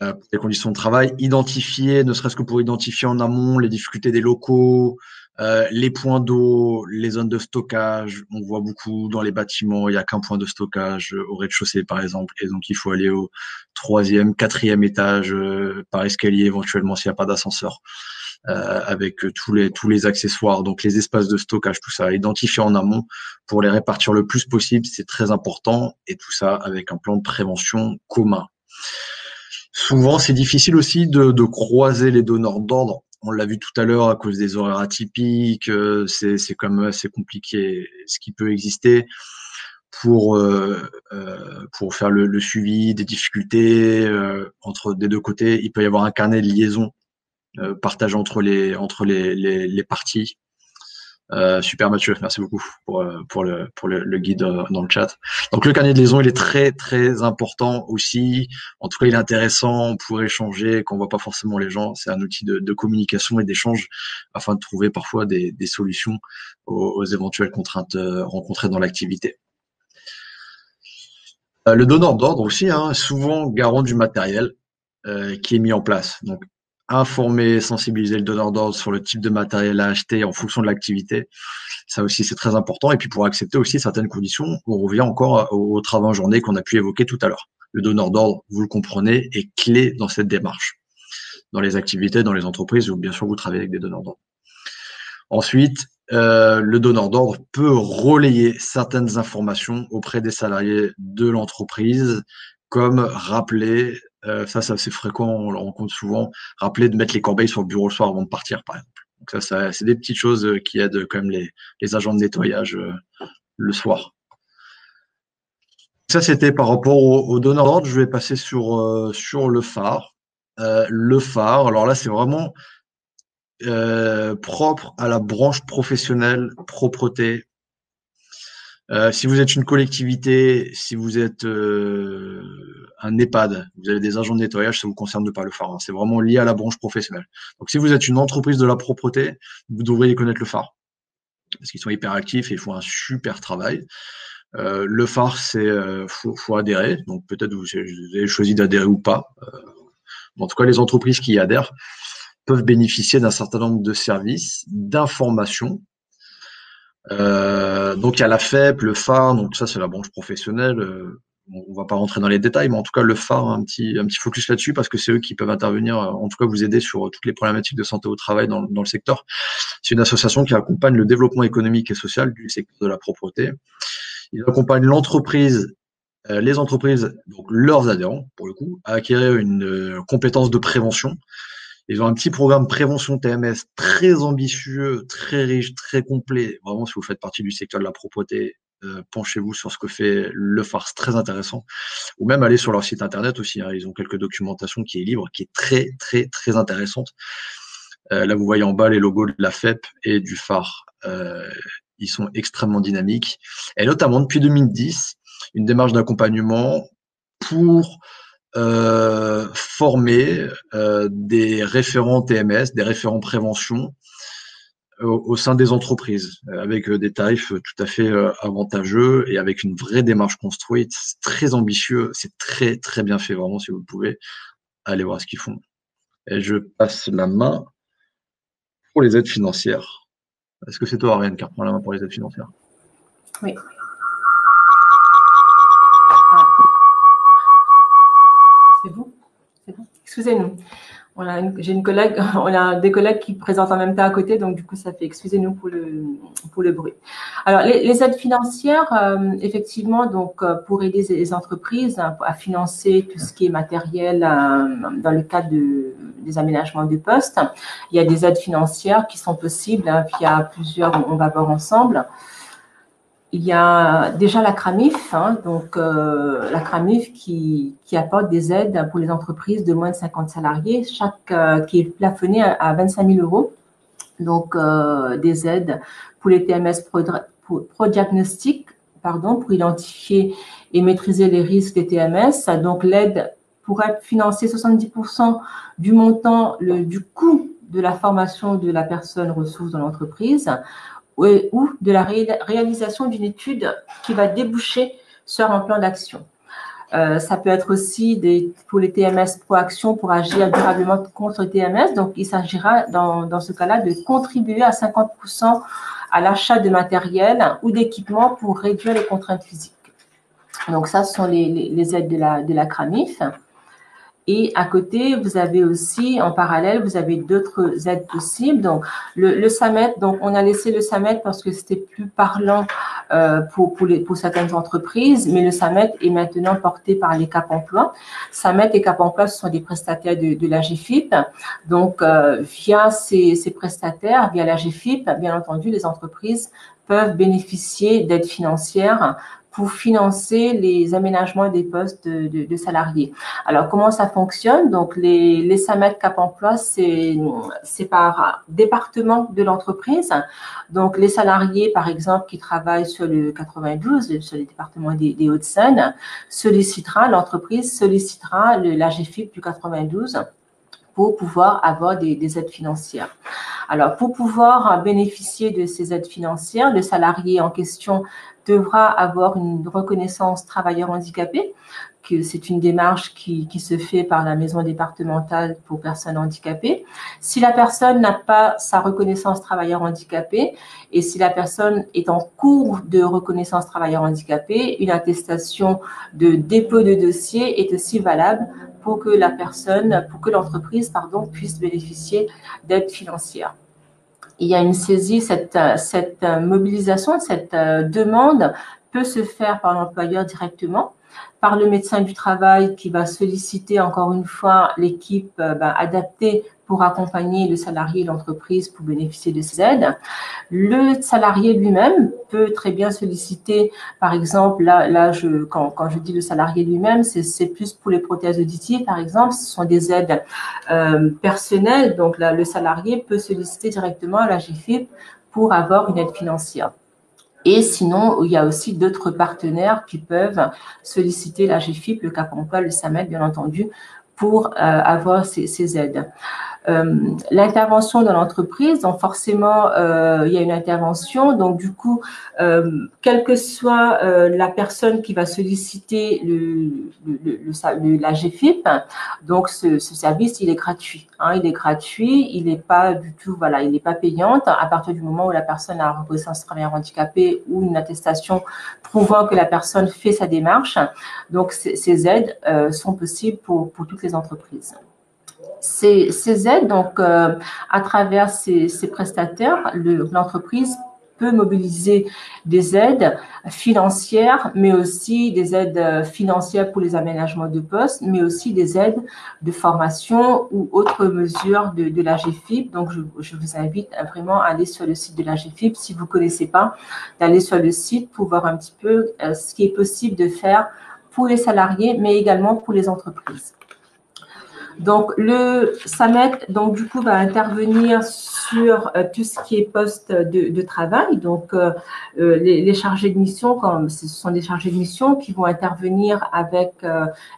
Pour les conditions de travail, identifier, ne serait-ce que pour identifier en amont les difficultés des locaux, les points d'eau, les zones de stockage. On voit beaucoup dans les bâtiments, il n'y a qu'un point de stockage au rez-de-chaussée par exemple, et donc il faut aller au 3e, 4e étage par escalier éventuellement s'il n'y a pas d'ascenseur, avec tous les accessoires, donc les espaces de stockage, tout ça, identifier en amont pour les répartir le plus possible, c'est très important, et tout ça avec un plan de prévention commun. Souvent, c'est difficile aussi de croiser les donneurs d'ordre. On l'a vu tout à l'heure à cause des horaires atypiques, c'est quand même assez compliqué ce qui peut exister pour faire le suivi des difficultés entre des deux côtés. Il peut y avoir un carnet de liaison partagé entre les parties. Super Mathieu, merci beaucoup pour le guide dans le chat. Donc le carnet de liaison, il est très très important aussi. En tout cas, il est intéressant pour échanger quand on voit pas forcément les gens. C'est un outil de communication et d'échange afin de trouver parfois des solutions aux éventuelles contraintes rencontrées dans l'activité. Le donneur d'ordre aussi, hein, souvent garant du matériel qui est mis en place. Donc informer, sensibiliser le donneur d'ordre sur le type de matériel à acheter en fonction de l'activité. Ça aussi, c'est très important. Et puis, pour accepter aussi certaines conditions, on revient encore au travail en journée qu'on a pu évoquer tout à l'heure. Le donneur d'ordre, vous le comprenez, est clé dans cette démarche. Dans les activités, dans les entreprises, où bien sûr, vous travaillez avec des donneurs d'ordre. Ensuite, le donneur d'ordre peut relayer certaines informations auprès des salariés de l'entreprise, comme rappeler, ça c'est assez fréquent, on le rencontre souvent, rappeler de mettre les corbeilles sur le bureau le soir avant de partir, par exemple. Donc ça c'est des petites choses qui aident quand même les agents de nettoyage le soir. Ça, c'était par rapport au donneur d'ordre. Je vais passer sur le phare. Le phare, alors là, c'est vraiment propre à la branche professionnelle propreté. Si vous êtes une collectivité, si vous êtes un EHPAD, vous avez des agents de nettoyage, ça ne vous concerne pas le phare. Hein. C'est vraiment lié à la branche professionnelle. Donc, si vous êtes une entreprise de la propreté, vous devriez connaître le phare. Parce qu'ils sont hyper actifs et ils font un super travail. Le phare, c'est faut adhérer. Donc, peut-être vous avez choisi d'adhérer ou pas. En tout cas, les entreprises qui y adhèrent peuvent bénéficier d'un certain nombre de services, d'informations. Donc il y a la FEP, le phare, donc ça c'est la branche professionnelle. On va pas rentrer dans les détails, mais en tout cas le phare a un petit focus là-dessus parce que c'est eux qui peuvent intervenir, en tout cas vous aider sur toutes les problématiques de santé au travail dans le secteur. C'est une association qui accompagne le développement économique et social du secteur de la propreté. Ils accompagnent l'entreprise, les entreprises, donc leurs adhérents pour le coup, à acquérir une compétence de prévention. Ils ont un petit programme prévention TMS très ambitieux, très riche, très complet. Vraiment, si vous faites partie du secteur de la propreté, penchez-vous sur ce que fait le phare, c'est très intéressant. Ou même aller sur leur site internet aussi. Hein. Ils ont quelques documentations qui est libre, qui est très, très, très intéressante. Là, vous voyez en bas les logos de la FEP et du phare. Ils sont extrêmement dynamiques. Et notamment, depuis 2010, une démarche d'accompagnement pour former des référents TMS, des référents prévention au sein des entreprises, avec des tarifs tout à fait avantageux et avec une vraie démarche construite. C'est très ambitieux, c'est très très bien fait, vraiment, si vous pouvez aller voir ce qu'ils font. Et je passe la main pour les aides financières. Est-ce que c'est toi, Ariane, qui reprend la main pour les aides financières?
Oui. C'est vous? C'est bon. Excusez-nous. J'ai une collègue, on a des collègues qui présentent en même temps à côté, donc du coup, ça fait, excusez-nous pour le bruit. Alors, les aides financières, effectivement, donc pour aider les entreprises à financer tout ce qui est matériel dans le cadre des aménagements de postes, il y a des aides financières qui sont possibles via plusieurs, on va voir ensemble. Il y a déjà la CRAMIF, donc la CRAMIF qui apporte des aides pour les entreprises de moins de 50 salariés, qui est plafonné à 25 000 euros. Donc des aides pour les TMS pro-diagnostic, pour identifier et maîtriser les risques des TMS. Donc l'aide pourrait financer 70% du montant, du coût de la formation de la personne ressource dans l'entreprise, ou de la réalisation d'une étude qui va déboucher sur un plan d'action. Ça peut être aussi pour les TMS proaction pour agir durablement contre les TMS. Donc, il s'agira dans ce cas-là de contribuer à 50% à l'achat de matériel ou d'équipement pour réduire les contraintes physiques. Donc, ça, ce sont les aides de la CRAMIF. Et à côté, vous avez aussi, en parallèle, vous avez d'autres aides possibles. Donc, le SAMET, donc on a laissé le SAMET parce que c'était plus parlant pour certaines entreprises, mais le SAMET est maintenant porté par les Cap Emploi. SAMET et Cap Emploi, ce sont des prestataires de l'AGFIP. Donc, via ces prestataires, via l'AGFIP, bien entendu, les entreprises peuvent bénéficier d'aides financières pour financer les aménagements des postes de salariés. Alors, comment ça fonctionne? Donc, les SAMET Cap Emploi, c'est par département de l'entreprise. Donc, les salariés, par exemple, qui travaillent sur le 92, sur les départements des Hauts-de-Seine, l'entreprise sollicitera l'AGFIP du 92 pour pouvoir avoir des aides financières. Alors, pour pouvoir bénéficier de ces aides financières, le salarié en question devra avoir une reconnaissance travailleur handicapé, que c'est une démarche qui se fait par la maison départementale pour personnes handicapées. Si la personne n'a pas sa reconnaissance travailleur handicapé et si la personne est en cours de reconnaissance travailleur handicapé, une attestation de dépôt de dossier est aussi valable pour que l'entreprise puisse bénéficier d'aides financières. Il y a une saisie, cette mobilisation, cette demande peut se faire par l'employeur directement, par le médecin du travail qui va solliciter encore une fois l'équipe adaptée pour accompagner le salarié et l'entreprise pour bénéficier de ces aides. Le salarié lui-même peut très bien solliciter, par exemple, quand je dis le salarié lui-même, c'est plus pour les prothèses auditives, par exemple, ce sont des aides personnelles. Donc là, le salarié peut solliciter directement à l'AGFIP pour avoir une aide financière. Et sinon, il y a aussi d'autres partenaires qui peuvent solliciter l'AGFIP, le Cap Emploi, le SAMET, bien entendu, pour avoir ces aides. L'intervention dans l'entreprise, donc forcément, il y a une intervention. Donc, du coup, quelle que soit la personne qui va solliciter l'AGFIP, donc ce service, il est gratuit. Il est gratuit, il n'est pas du tout, il n'est pas payant à partir du moment où la personne a un reconnaissance travailleur handicapé ou une attestation prouvant que la personne fait sa démarche. Donc, ces aides sont possibles pour toutes les entreprises. Ces aides, donc, à travers ces prestataires, l'entreprise peut mobiliser des aides financières, mais aussi des aides financières pour les aménagements de poste, mais aussi des aides de formation ou autres mesures de l'AGFIP. Donc, je vous invite vraiment à aller sur le site de l'AGFIP, si vous ne connaissez pas, d'aller sur le site pour voir un petit peu ce qui est possible de faire pour les salariés, mais également pour les entreprises. Donc, le SAMET, donc, du coup, va intervenir sur tout ce qui est poste de travail. Donc, les chargés de mission, ce sont des chargés de mission qui vont intervenir avec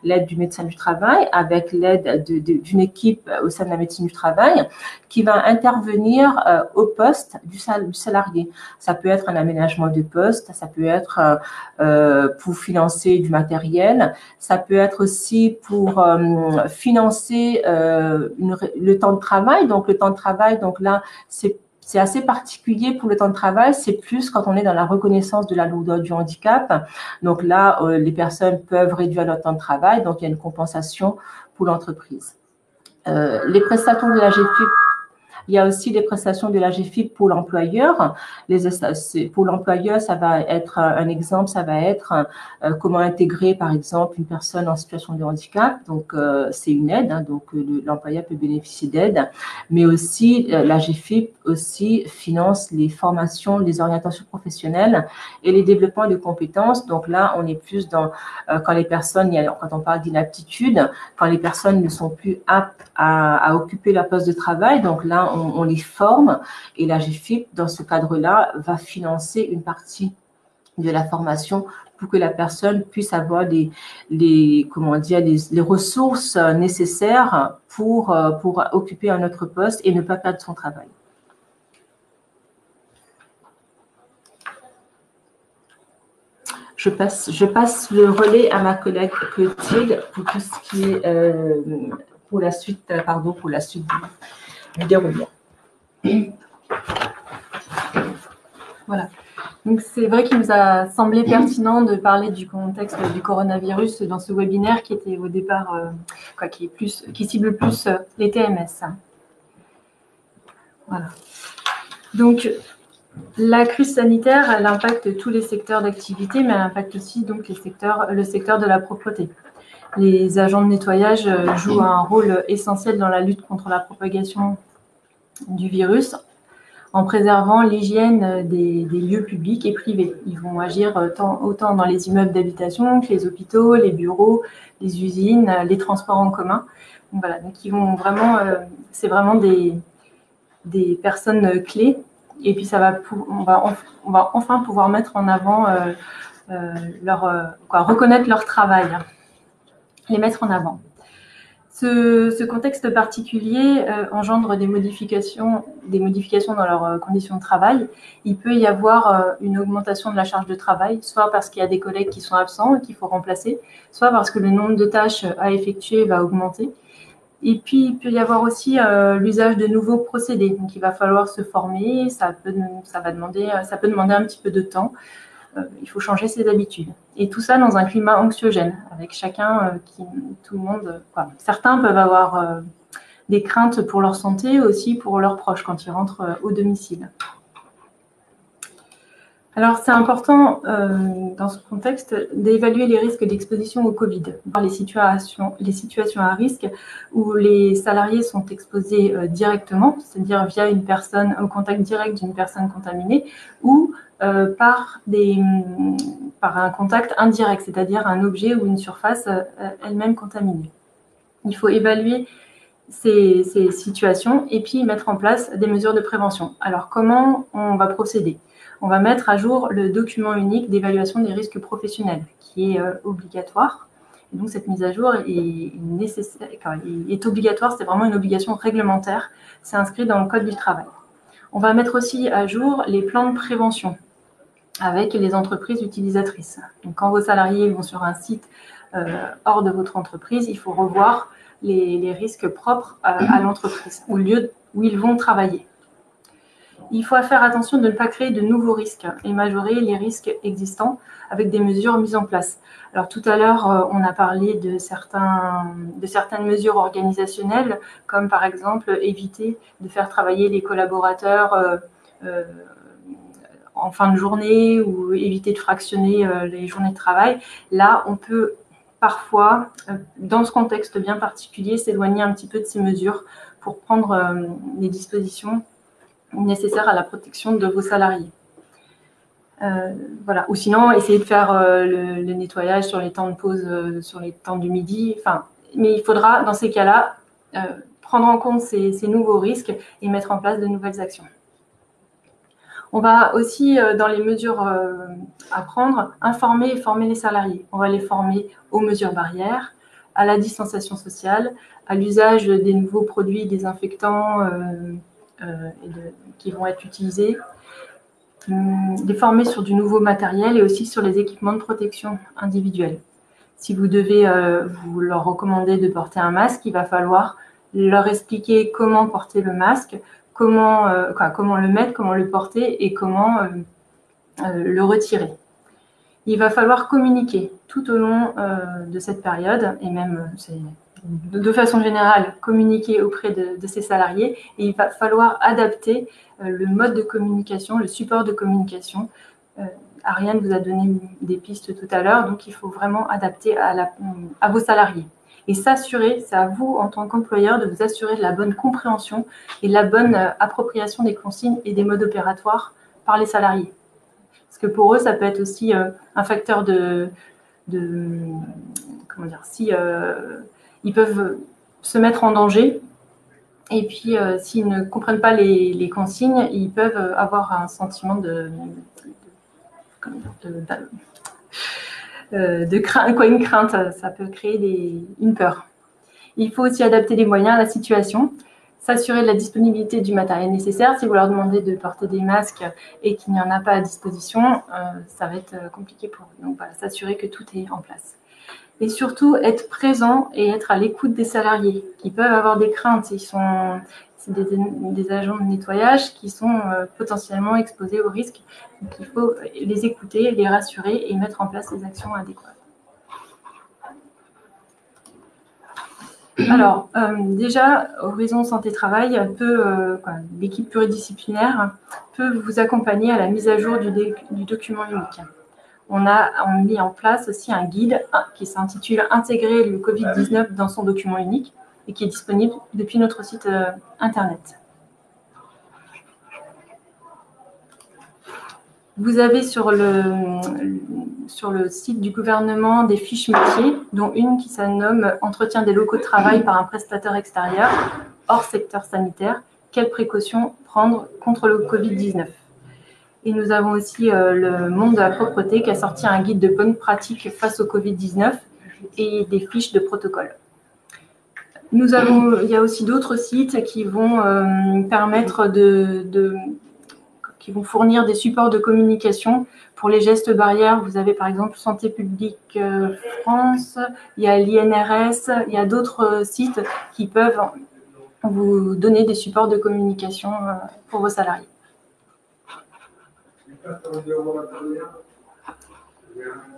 l'aide du médecin du travail, avec l'aide d'une équipe au sein de la médecine du travail, qui va intervenir au poste du salarié. Ça peut être un aménagement de poste, ça peut être pour financer du matériel, ça peut être aussi pour financer le temps de travail. Donc, le temps de travail, donc là, c'est assez particulier pour le temps de travail. C'est plus quand on est dans la reconnaissance de la lourdeur du handicap. Donc là, les personnes peuvent réduire leur temps de travail. Donc, il y a une compensation pour l'entreprise. Les prestations de l'AGFIP. Il y a aussi des prestations de l'AGFIP pour l'employeur. Pour l'employeur, ça va être un exemple, ça va être comment intégrer, par exemple, une personne en situation de handicap. Donc, c'est une aide, donc l'employeur peut bénéficier d'aide. Mais aussi, l'AGFIP aussi finance les formations, les orientations professionnelles et les développements de compétences. Donc là, on est plus dans quand on parle d'inaptitude, quand les personnes ne sont plus aptes à occuper leur poste de travail. Donc là, on les forme et l'AGFIP, dans ce cadre-là, va financer une partie de la formation pour que la personne puisse avoir les ressources nécessaires pour occuper un autre poste et ne pas perdre son travail. Je passe le relais à ma collègue Clotilde pour tout ce qui est pour la suite du déroulement.
Voilà. Donc, c'est vrai qu'il nous a semblé pertinent de parler du contexte du coronavirus dans ce webinaire qui était au départ, qui cible plus les TMS. Voilà. Donc, la crise sanitaire, elle impacte tous les secteurs d'activité, mais elle impacte aussi donc le secteur de la propreté. Les agents de nettoyage jouent un rôle essentiel dans la lutte contre la propagation du virus. en préservant l'hygiène des lieux publics et privés. Ils vont agir autant dans les immeubles d'habitation que les hôpitaux, les bureaux, les usines, les transports en commun. Donc voilà, donc ils vont vraiment, c'est vraiment des personnes clés. Et puis on va enfin pouvoir mettre en avant reconnaître leur travail, les mettre en avant. Ce contexte particulier engendre des modifications dans leurs conditions de travail. Il peut y avoir une augmentation de la charge de travail, soit parce qu'il y a des collègues qui sont absents et qu'il faut remplacer, soit parce que le nombre de tâches à effectuer va augmenter. Et puis, il peut y avoir aussi l'usage de nouveaux procédés. Donc, il va falloir se former, ça peut demander un petit peu de temps. Il faut changer ses habitudes. Et tout ça dans un climat anxiogène, avec chacun tout le monde. Certains peuvent avoir des craintes pour leur santé, aussi pour leurs proches quand ils rentrent au domicile. Alors, c'est important dans ce contexte d'évaluer les risques d'exposition au Covid, les situations à risque où les salariés sont exposés directement, c'est-à-dire via au contact direct d'une personne contaminée, ou par un contact indirect, c'est-à-dire un objet ou une surface elle-même contaminée. Il faut évaluer ces situations et puis mettre en place des mesures de prévention. Alors, comment on va procéder ? On va mettre à jour le document unique d'évaluation des risques professionnels, qui est obligatoire. Et donc, cette mise à jour est obligatoire, c'est vraiment une obligation réglementaire. C'est inscrit dans le Code du travail. On va mettre aussi à jour les plans de prévention avec les entreprises utilisatrices. Donc, quand vos salariés vont sur un site hors de votre entreprise, il faut revoir les risques propres à l'entreprise, au lieu où ils vont travailler. Il faut faire attention de ne pas créer de nouveaux risques et majorer les risques existants avec des mesures mises en place. Alors tout à l'heure, on a parlé de certaines mesures organisationnelles, comme par exemple éviter de faire travailler les collaborateurs en fin de journée ou éviter de fractionner les journées de travail. Là, on peut parfois, dans ce contexte bien particulier, s'éloigner un petit peu de ces mesures pour prendre les dispositions nécessaires à la protection de vos salariés. Voilà. Ou sinon, essayer de faire le nettoyage sur les temps de pause, sur les temps du midi. Mais il faudra, dans ces cas-là, prendre en compte ces nouveaux risques et mettre en place de nouvelles actions. On va aussi, dans les mesures à prendre, informer et former les salariés. On va les former aux mesures barrières, à la distanciation sociale, à l'usage des nouveaux produits désinfectants qui vont être utilisés, les former sur du nouveau matériel et aussi sur les équipements de protection individuelle. Si vous devez vous leur recommander de porter un masque, il va falloir leur expliquer comment porter le masque, comment le mettre, comment le porter et comment le retirer. Il va falloir communiquer tout au long de cette période et même de façon générale communiquer auprès de ses salariés et il va falloir adapter le mode de communication, le support de communication. Ariane vous a donné des pistes tout à l'heure, donc il faut vraiment adapter à vos salariés. Et s'assurer, c'est à vous en tant qu'employeur de vous assurer de la bonne compréhension et de la bonne appropriation des consignes et des modes opératoires par les salariés. Parce que pour eux, ça peut être aussi un facteur ils peuvent se mettre en danger et puis s'ils ne comprennent pas les consignes, ils peuvent avoir un sentiment de crainte, une crainte, ça peut créer une peur. Il faut aussi adapter les moyens à la situation, s'assurer de la disponibilité du matériel nécessaire. Si vous leur demandez de porter des masques et qu'il n'y en a pas à disposition, ça va être compliqué pour eux. Donc voilà, s'assurer que tout est en place. Et surtout, être présent et être à l'écoute des salariés qui peuvent avoir des craintes. C'est des agents de nettoyage qui sont potentiellement exposés au risque. Donc, il faut les écouter, les rassurer et mettre en place les actions adéquates. Alors, déjà, Horizon Santé Travail l'équipe pluridisciplinaire peut vous accompagner à la mise à jour du document unique. On a mis en place aussi un guide qui s'intitule « Intégrer le Covid-19 dans son document unique » et qui est disponible depuis notre site internet. Vous avez sur le site du gouvernement des fiches métiers, dont une qui se nomme « Entretien des locaux de travail par un prestataire extérieur hors secteur sanitaire. Quelles précautions prendre contre le Covid-19 ?» Et nous avons aussi le Monde de la propreté qui a sorti un guide de bonnes pratiques face au Covid-19 et des fiches de protocole. Il y a aussi d'autres sites qui vont permettre qui vont fournir des supports de communication pour les gestes barrières. Vous avez par exemple Santé publique France, il y a l'INRS, il y a d'autres sites qui peuvent vous donner des supports de communication pour vos salariés.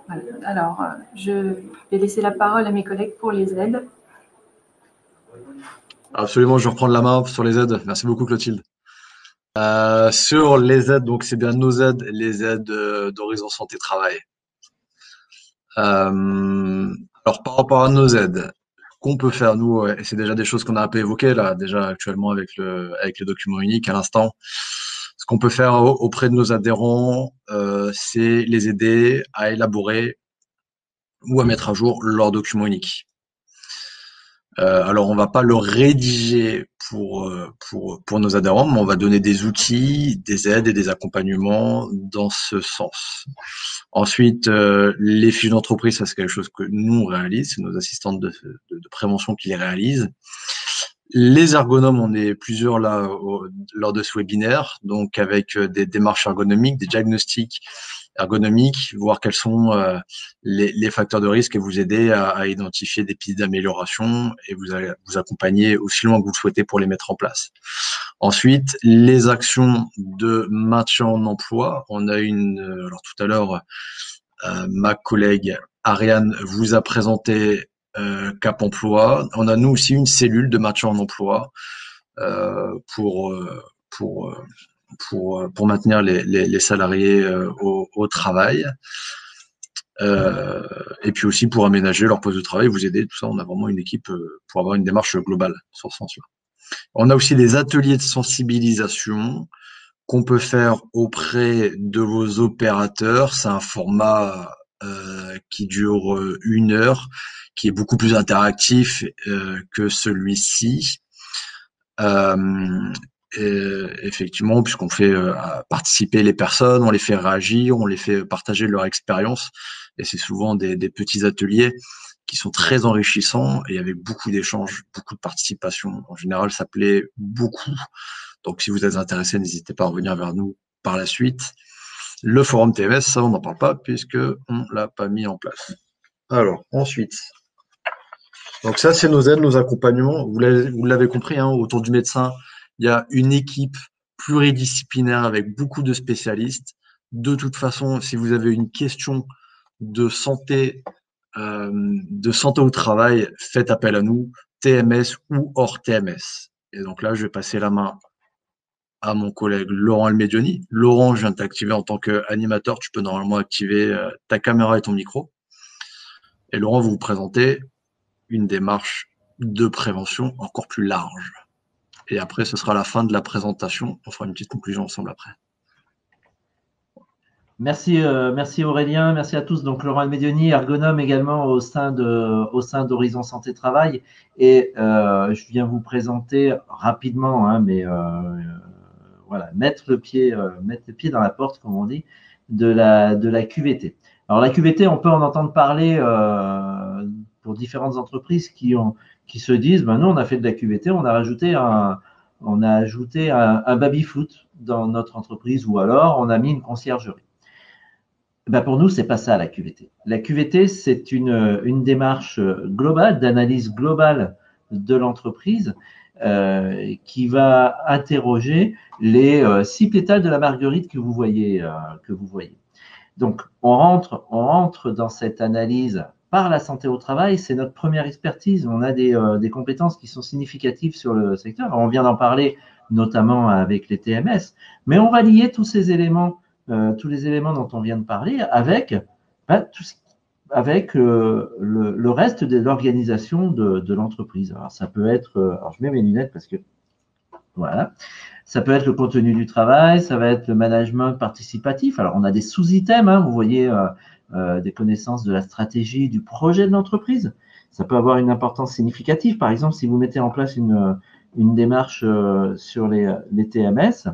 Voilà. Alors, je vais laisser la parole à mes collègues pour les aides.
Absolument, je vais reprendre la main sur les aides. Merci beaucoup, Clotilde. Sur les aides, donc c'est bien nos aides, les aides d'Horizon Santé Travail. Alors par rapport à nos aides, qu'on peut faire nous, et c'est déjà des choses qu'on a un peu évoquées là, déjà actuellement avec le document unique à l'instant. Ce qu'on peut faire auprès de nos adhérents, c'est les aider à élaborer ou à mettre à jour leur document unique. Alors on va pas le rédiger pour nos adhérents, mais on va donner des outils, des aides et des accompagnements dans ce sens. Ensuite, les fiches d'entreprise, ça c'est quelque chose que nous on réalise, c'est nos assistantes de prévention qui les réalisent. Les ergonomes, on est plusieurs là lors de ce webinaire, donc avec des démarches ergonomiques, des diagnostics ergonomiques, voir quels sont les facteurs de risque et vous aider à identifier des pistes d'amélioration et vous accompagner aussi loin que vous le souhaitez pour les mettre en place. Ensuite, les actions de maintien en emploi. On a alors tout à l'heure, ma collègue Ariane vous a présenté Cap Emploi. On a nous aussi une cellule de maintien en emploi pour maintenir les salariés au travail. Et puis aussi pour aménager leur poste de travail, vous aider, tout ça. On a vraiment une équipe pour avoir une démarche globale sur ce sens-là. On a aussi des ateliers de sensibilisation qu'on peut faire auprès de vos opérateurs. C'est un format qui dure 1 heure, qui est beaucoup plus interactif que celui-ci. Effectivement, puisqu'on fait participer les personnes, on les fait réagir, on les fait partager leur expérience, et c'est souvent des petits ateliers qui sont très enrichissants et avec beaucoup d'échanges, beaucoup de participation. En général, ça plaît beaucoup. Donc, si vous êtes intéressé, n'hésitez pas à revenir vers nous par la suite. Le forum TMS, ça, on n'en parle pas puisque on l'a pas mis en place. Alors, ensuite. Donc ça, c'est nos aides, nos accompagnements. Vous l'avez compris, hein, autour du médecin, il y a une équipe pluridisciplinaire avec beaucoup de spécialistes. De toute façon, si vous avez une question de santé au travail, faites appel à nous, TMS ou hors TMS. Et donc là, je vais passer la main à mon collègue Laurent Almedioni. Laurent, je viens de t'activer en tant qu'animateur. Tu peux normalement activer ta caméra et ton micro. Et Laurent, vous présentez une démarche de prévention encore plus large. Et après, ce sera la fin de la présentation. On fera une petite conclusion ensemble après.
Merci Aurélien, merci à tous. Donc Laurent Almedioni, ergonome également au sein d'Horizon Santé Travail. Et je viens vous présenter rapidement, hein, mais voilà, mettre le pied dans la porte, comme on dit, de la QVT. Alors la QVT, on peut en entendre parler pour différentes entreprises qui se disent, ben nous on a fait de la QVT, on a ajouté un baby-foot dans notre entreprise, ou alors on a mis une conciergerie. Ben pour nous, c'est pas ça la QVT. La QVT, c'est une démarche globale, d'analyse globale de l'entreprise qui va interroger les 6 pétales de la marguerite que vous voyez. Donc, on rentre dans cette analyse par la santé au travail. C'est notre première expertise. On a des compétences qui sont significatives sur le secteur. Alors, on vient d'en parler notamment avec les TMS, mais on va lier tous ces éléments, tous les éléments dont on vient de parler avec le reste de l'organisation de l'entreprise. Alors, ça peut être… alors, je mets mes lunettes parce que Voilà. Ça peut être le contenu du travail, ça va être le management participatif. Alors, on a des sous-items, hein, vous voyez, des connaissances de la stratégie, du projet de l'entreprise. Ça peut avoir une importance significative. Par exemple, si vous mettez en place une démarche sur les TMS,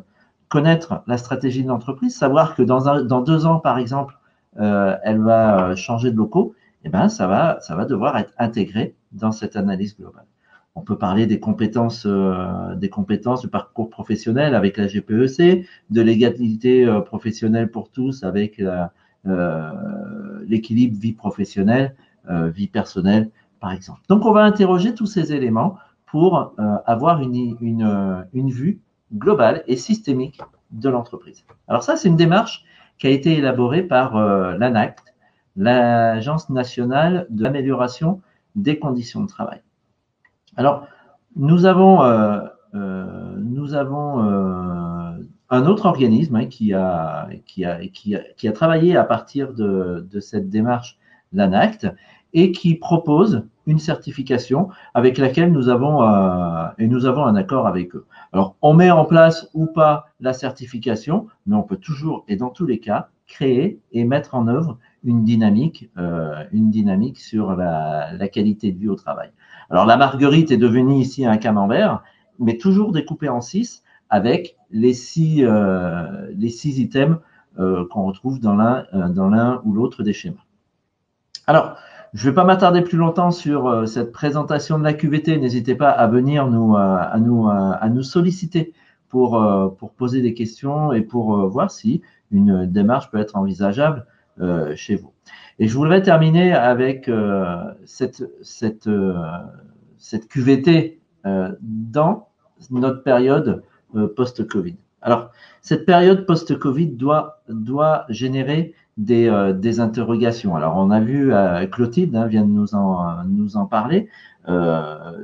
connaître la stratégie de l'entreprise, savoir que dans 2 ans, par exemple, elle va changer de locaux, eh ben, ça va devoir être intégré dans cette analyse globale. On peut parler des compétences du parcours professionnel avec la GPEC, de l'égalité professionnelle pour tous avec l'équilibre vie professionnelle, vie personnelle, par exemple. Donc, on va interroger tous ces éléments pour avoir une vue globale et systémique de l'entreprise. Alors ça, c'est une démarche qui a été élaborée par l'ANACT, l'Agence nationale de l'amélioration des conditions de travail. Alors, nous avons un autre organisme, hein, qui a travaillé à partir de cette démarche, l'ANACT, et qui propose une certification avec laquelle nous avons un accord avec eux. Alors, on met en place ou pas la certification, mais on peut toujours, et dans tous les cas, créer et mettre en œuvre une dynamique sur la qualité de vie au travail. Alors, la marguerite est devenue ici un camembert, mais toujours découpé en 6 avec les 6 items qu'on retrouve dans l'un ou l'autre des schémas. Alors, je ne vais pas m'attarder plus longtemps sur cette présentation de la QVT. N'hésitez pas à venir à nous solliciter pour poser des questions et pour voir si une démarche peut être envisageable chez vous. Et je voudrais terminer avec cette QVT dans notre période post-Covid. Alors, cette période post-Covid doit générer des interrogations. Alors, on a vu, Clotilde vient de nous en parler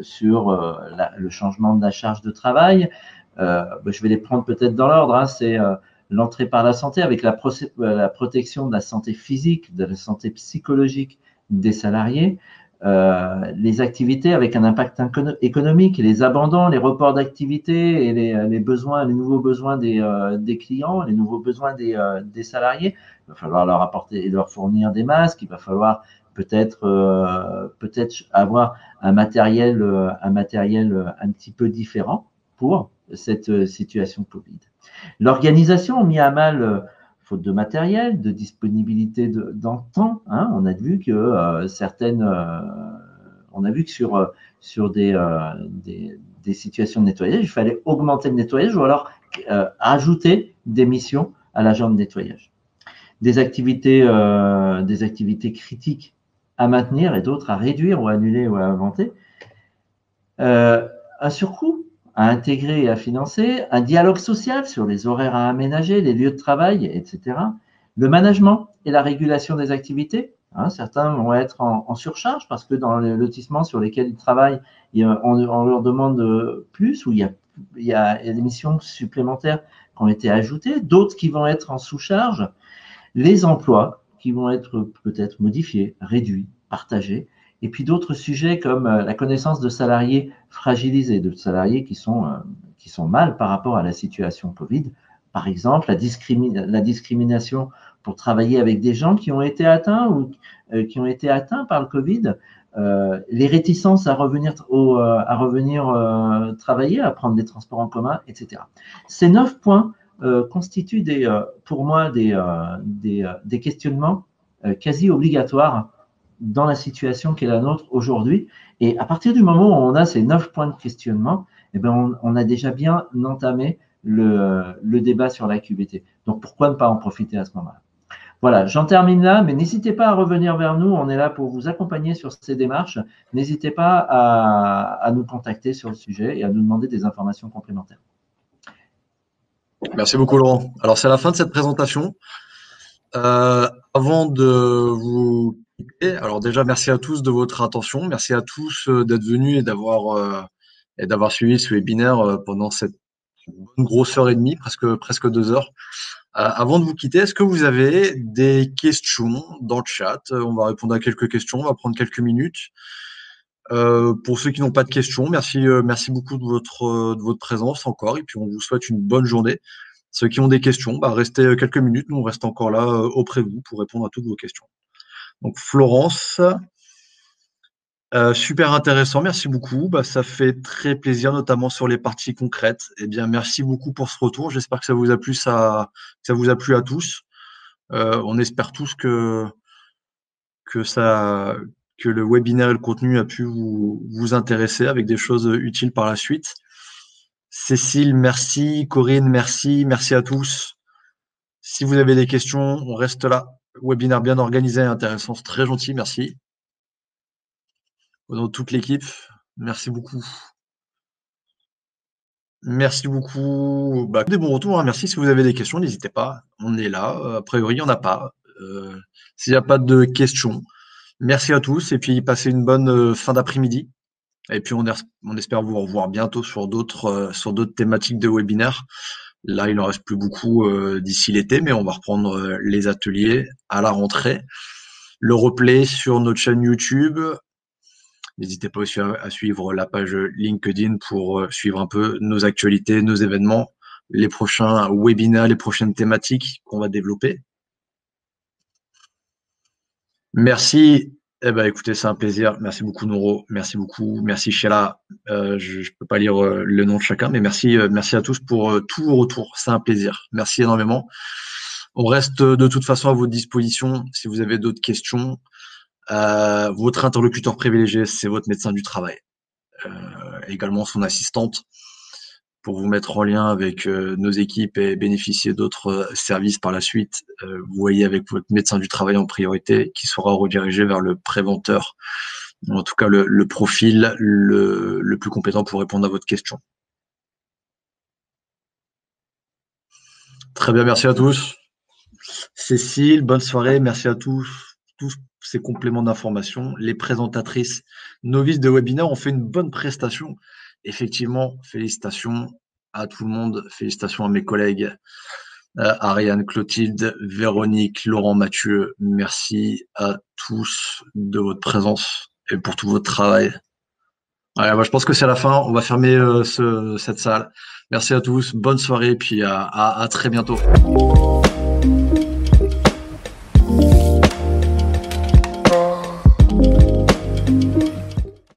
sur le changement de la charge de travail. Je vais les prendre peut-être dans l'ordre. Hein. C'est l'entrée par la santé avec la protection de la santé physique, de la santé psychologique des salariés. Les activités avec un impact économique, les abandons, les reports d'activités et les besoins, les nouveaux besoins des clients, les nouveaux besoins des salariés. Il va falloir leur apporter et leur fournir des masques. Il va falloir peut-être avoir un matériel un petit peu différent pour cette situation Covid. L'organisation mis à mal faute de matériel, de disponibilité dans le temps. Hein, on a vu que sur des situations de nettoyage, il fallait augmenter le nettoyage ou alors ajouter des missions à l'agent de nettoyage. Des activités critiques à maintenir et d'autres à réduire ou à annuler ou à inventer. Un surcoût à intégrer et à financer, un dialogue social sur les horaires à aménager, les lieux de travail, etc. Le management et la régulation des activités. Hein, certains vont être en surcharge parce que dans les lotissements sur lesquels ils travaillent, on leur demande plus ou il y a des missions supplémentaires qui ont été ajoutées, d'autres qui vont être en sous-charge. Les emplois qui vont être peut-être modifiés, réduits, partagés. Et puis d'autres sujets comme la connaissance de salariés fragilisés, de salariés qui sont mal par rapport à la situation Covid. Par exemple, la discrimination pour travailler avec des gens qui ont été atteints ou qui ont été atteints par le Covid. Les réticences à revenir travailler, à prendre des transports en commun, etc. Ces 9 points constituent pour moi des questionnements quasi obligatoires dans la situation qui est la nôtre aujourd'hui. Et à partir du moment où on a ces 9 points de questionnement, eh ben on a déjà bien entamé le débat sur la QVT. Donc, pourquoi ne pas en profiter à ce moment-là? Voilà, j'en termine là, mais n'hésitez pas à revenir vers nous. On est là pour vous accompagner sur ces démarches. N'hésitez pas à nous contacter sur le sujet et à nous demander des informations complémentaires.
Merci beaucoup, Laurent. Alors, c'est la fin de cette présentation. Avant de vous quitter, alors déjà, merci à tous de votre attention. Merci à tous d'être venus et d'avoir suivi ce webinaire pendant cette bonne grosse heure et demie, presque 2 heures. Avant de vous quitter, est-ce que vous avez des questions dans le chat? On va répondre à quelques questions, on va prendre quelques minutes. Pour ceux qui n'ont pas de questions, merci beaucoup de votre présence encore. Et puis, on vous souhaite une bonne journée. Ceux qui ont des questions, restez quelques minutes. Nous, on reste encore là auprès de vous pour répondre à toutes vos questions. Donc, Florence, super intéressant. Merci beaucoup. Ça fait très plaisir, notamment sur les parties concrètes. Eh bien, merci beaucoup pour ce retour. J'espère que ça vous a plu, ça vous a plu à tous. On espère tous que le webinaire et le contenu a pu vous intéresser avec des choses utiles par la suite. Cécile, merci. Corinne, merci. Merci à tous. Si vous avez des questions, on reste là. Webinaire bien organisé et intéressant. C'est très gentil. Merci. Au nom de toute l'équipe, merci beaucoup. Merci beaucoup. Des bons retours. Merci. Si vous avez des questions, n'hésitez pas. On est là. A priori, il n'y en a pas. S'il n'y a pas de questions, merci à tous et puis passez une bonne fin d'après-midi. Et puis on espère vous revoir bientôt sur d'autres thématiques de webinaire. Là, il n'en reste plus beaucoup d'ici l'été, mais on va reprendre les ateliers à la rentrée. Le replay sur notre chaîne YouTube. N'hésitez pas aussi à suivre la page LinkedIn pour suivre un peu nos actualités, nos événements, les prochains webinaires, les prochaines thématiques qu'on va développer. Merci. Écoutez, c'est un plaisir. Merci beaucoup, Noro. Merci beaucoup. Merci, Sheila. Je ne peux pas lire le nom de chacun, mais merci à tous pour tous vos retours. C'est un plaisir. Merci énormément. On reste de toute façon à votre disposition si vous avez d'autres questions. Votre interlocuteur privilégié, c'est votre médecin du travail. Également son assistante pour vous mettre en lien avec nos équipes et bénéficier d'autres services par la suite. Vous voyez avec votre médecin du travail en priorité qui sera redirigé vers le préventeur, ou en tout cas le profil le plus compétent pour répondre à votre question. Très bien, merci à tous. Cécile, bonne soirée, merci à tous ces compléments d'information. Les présentatrices novices de webinaire ont fait une bonne prestation. Effectivement, félicitations à tout le monde. Félicitations à mes collègues, Ariane, Clotilde, Véronique, Laurent, Mathieu. Merci à tous de votre présence et pour tout votre travail. Je pense que c'est la fin. On va fermer cette salle. Merci à tous. Bonne soirée et puis à très bientôt.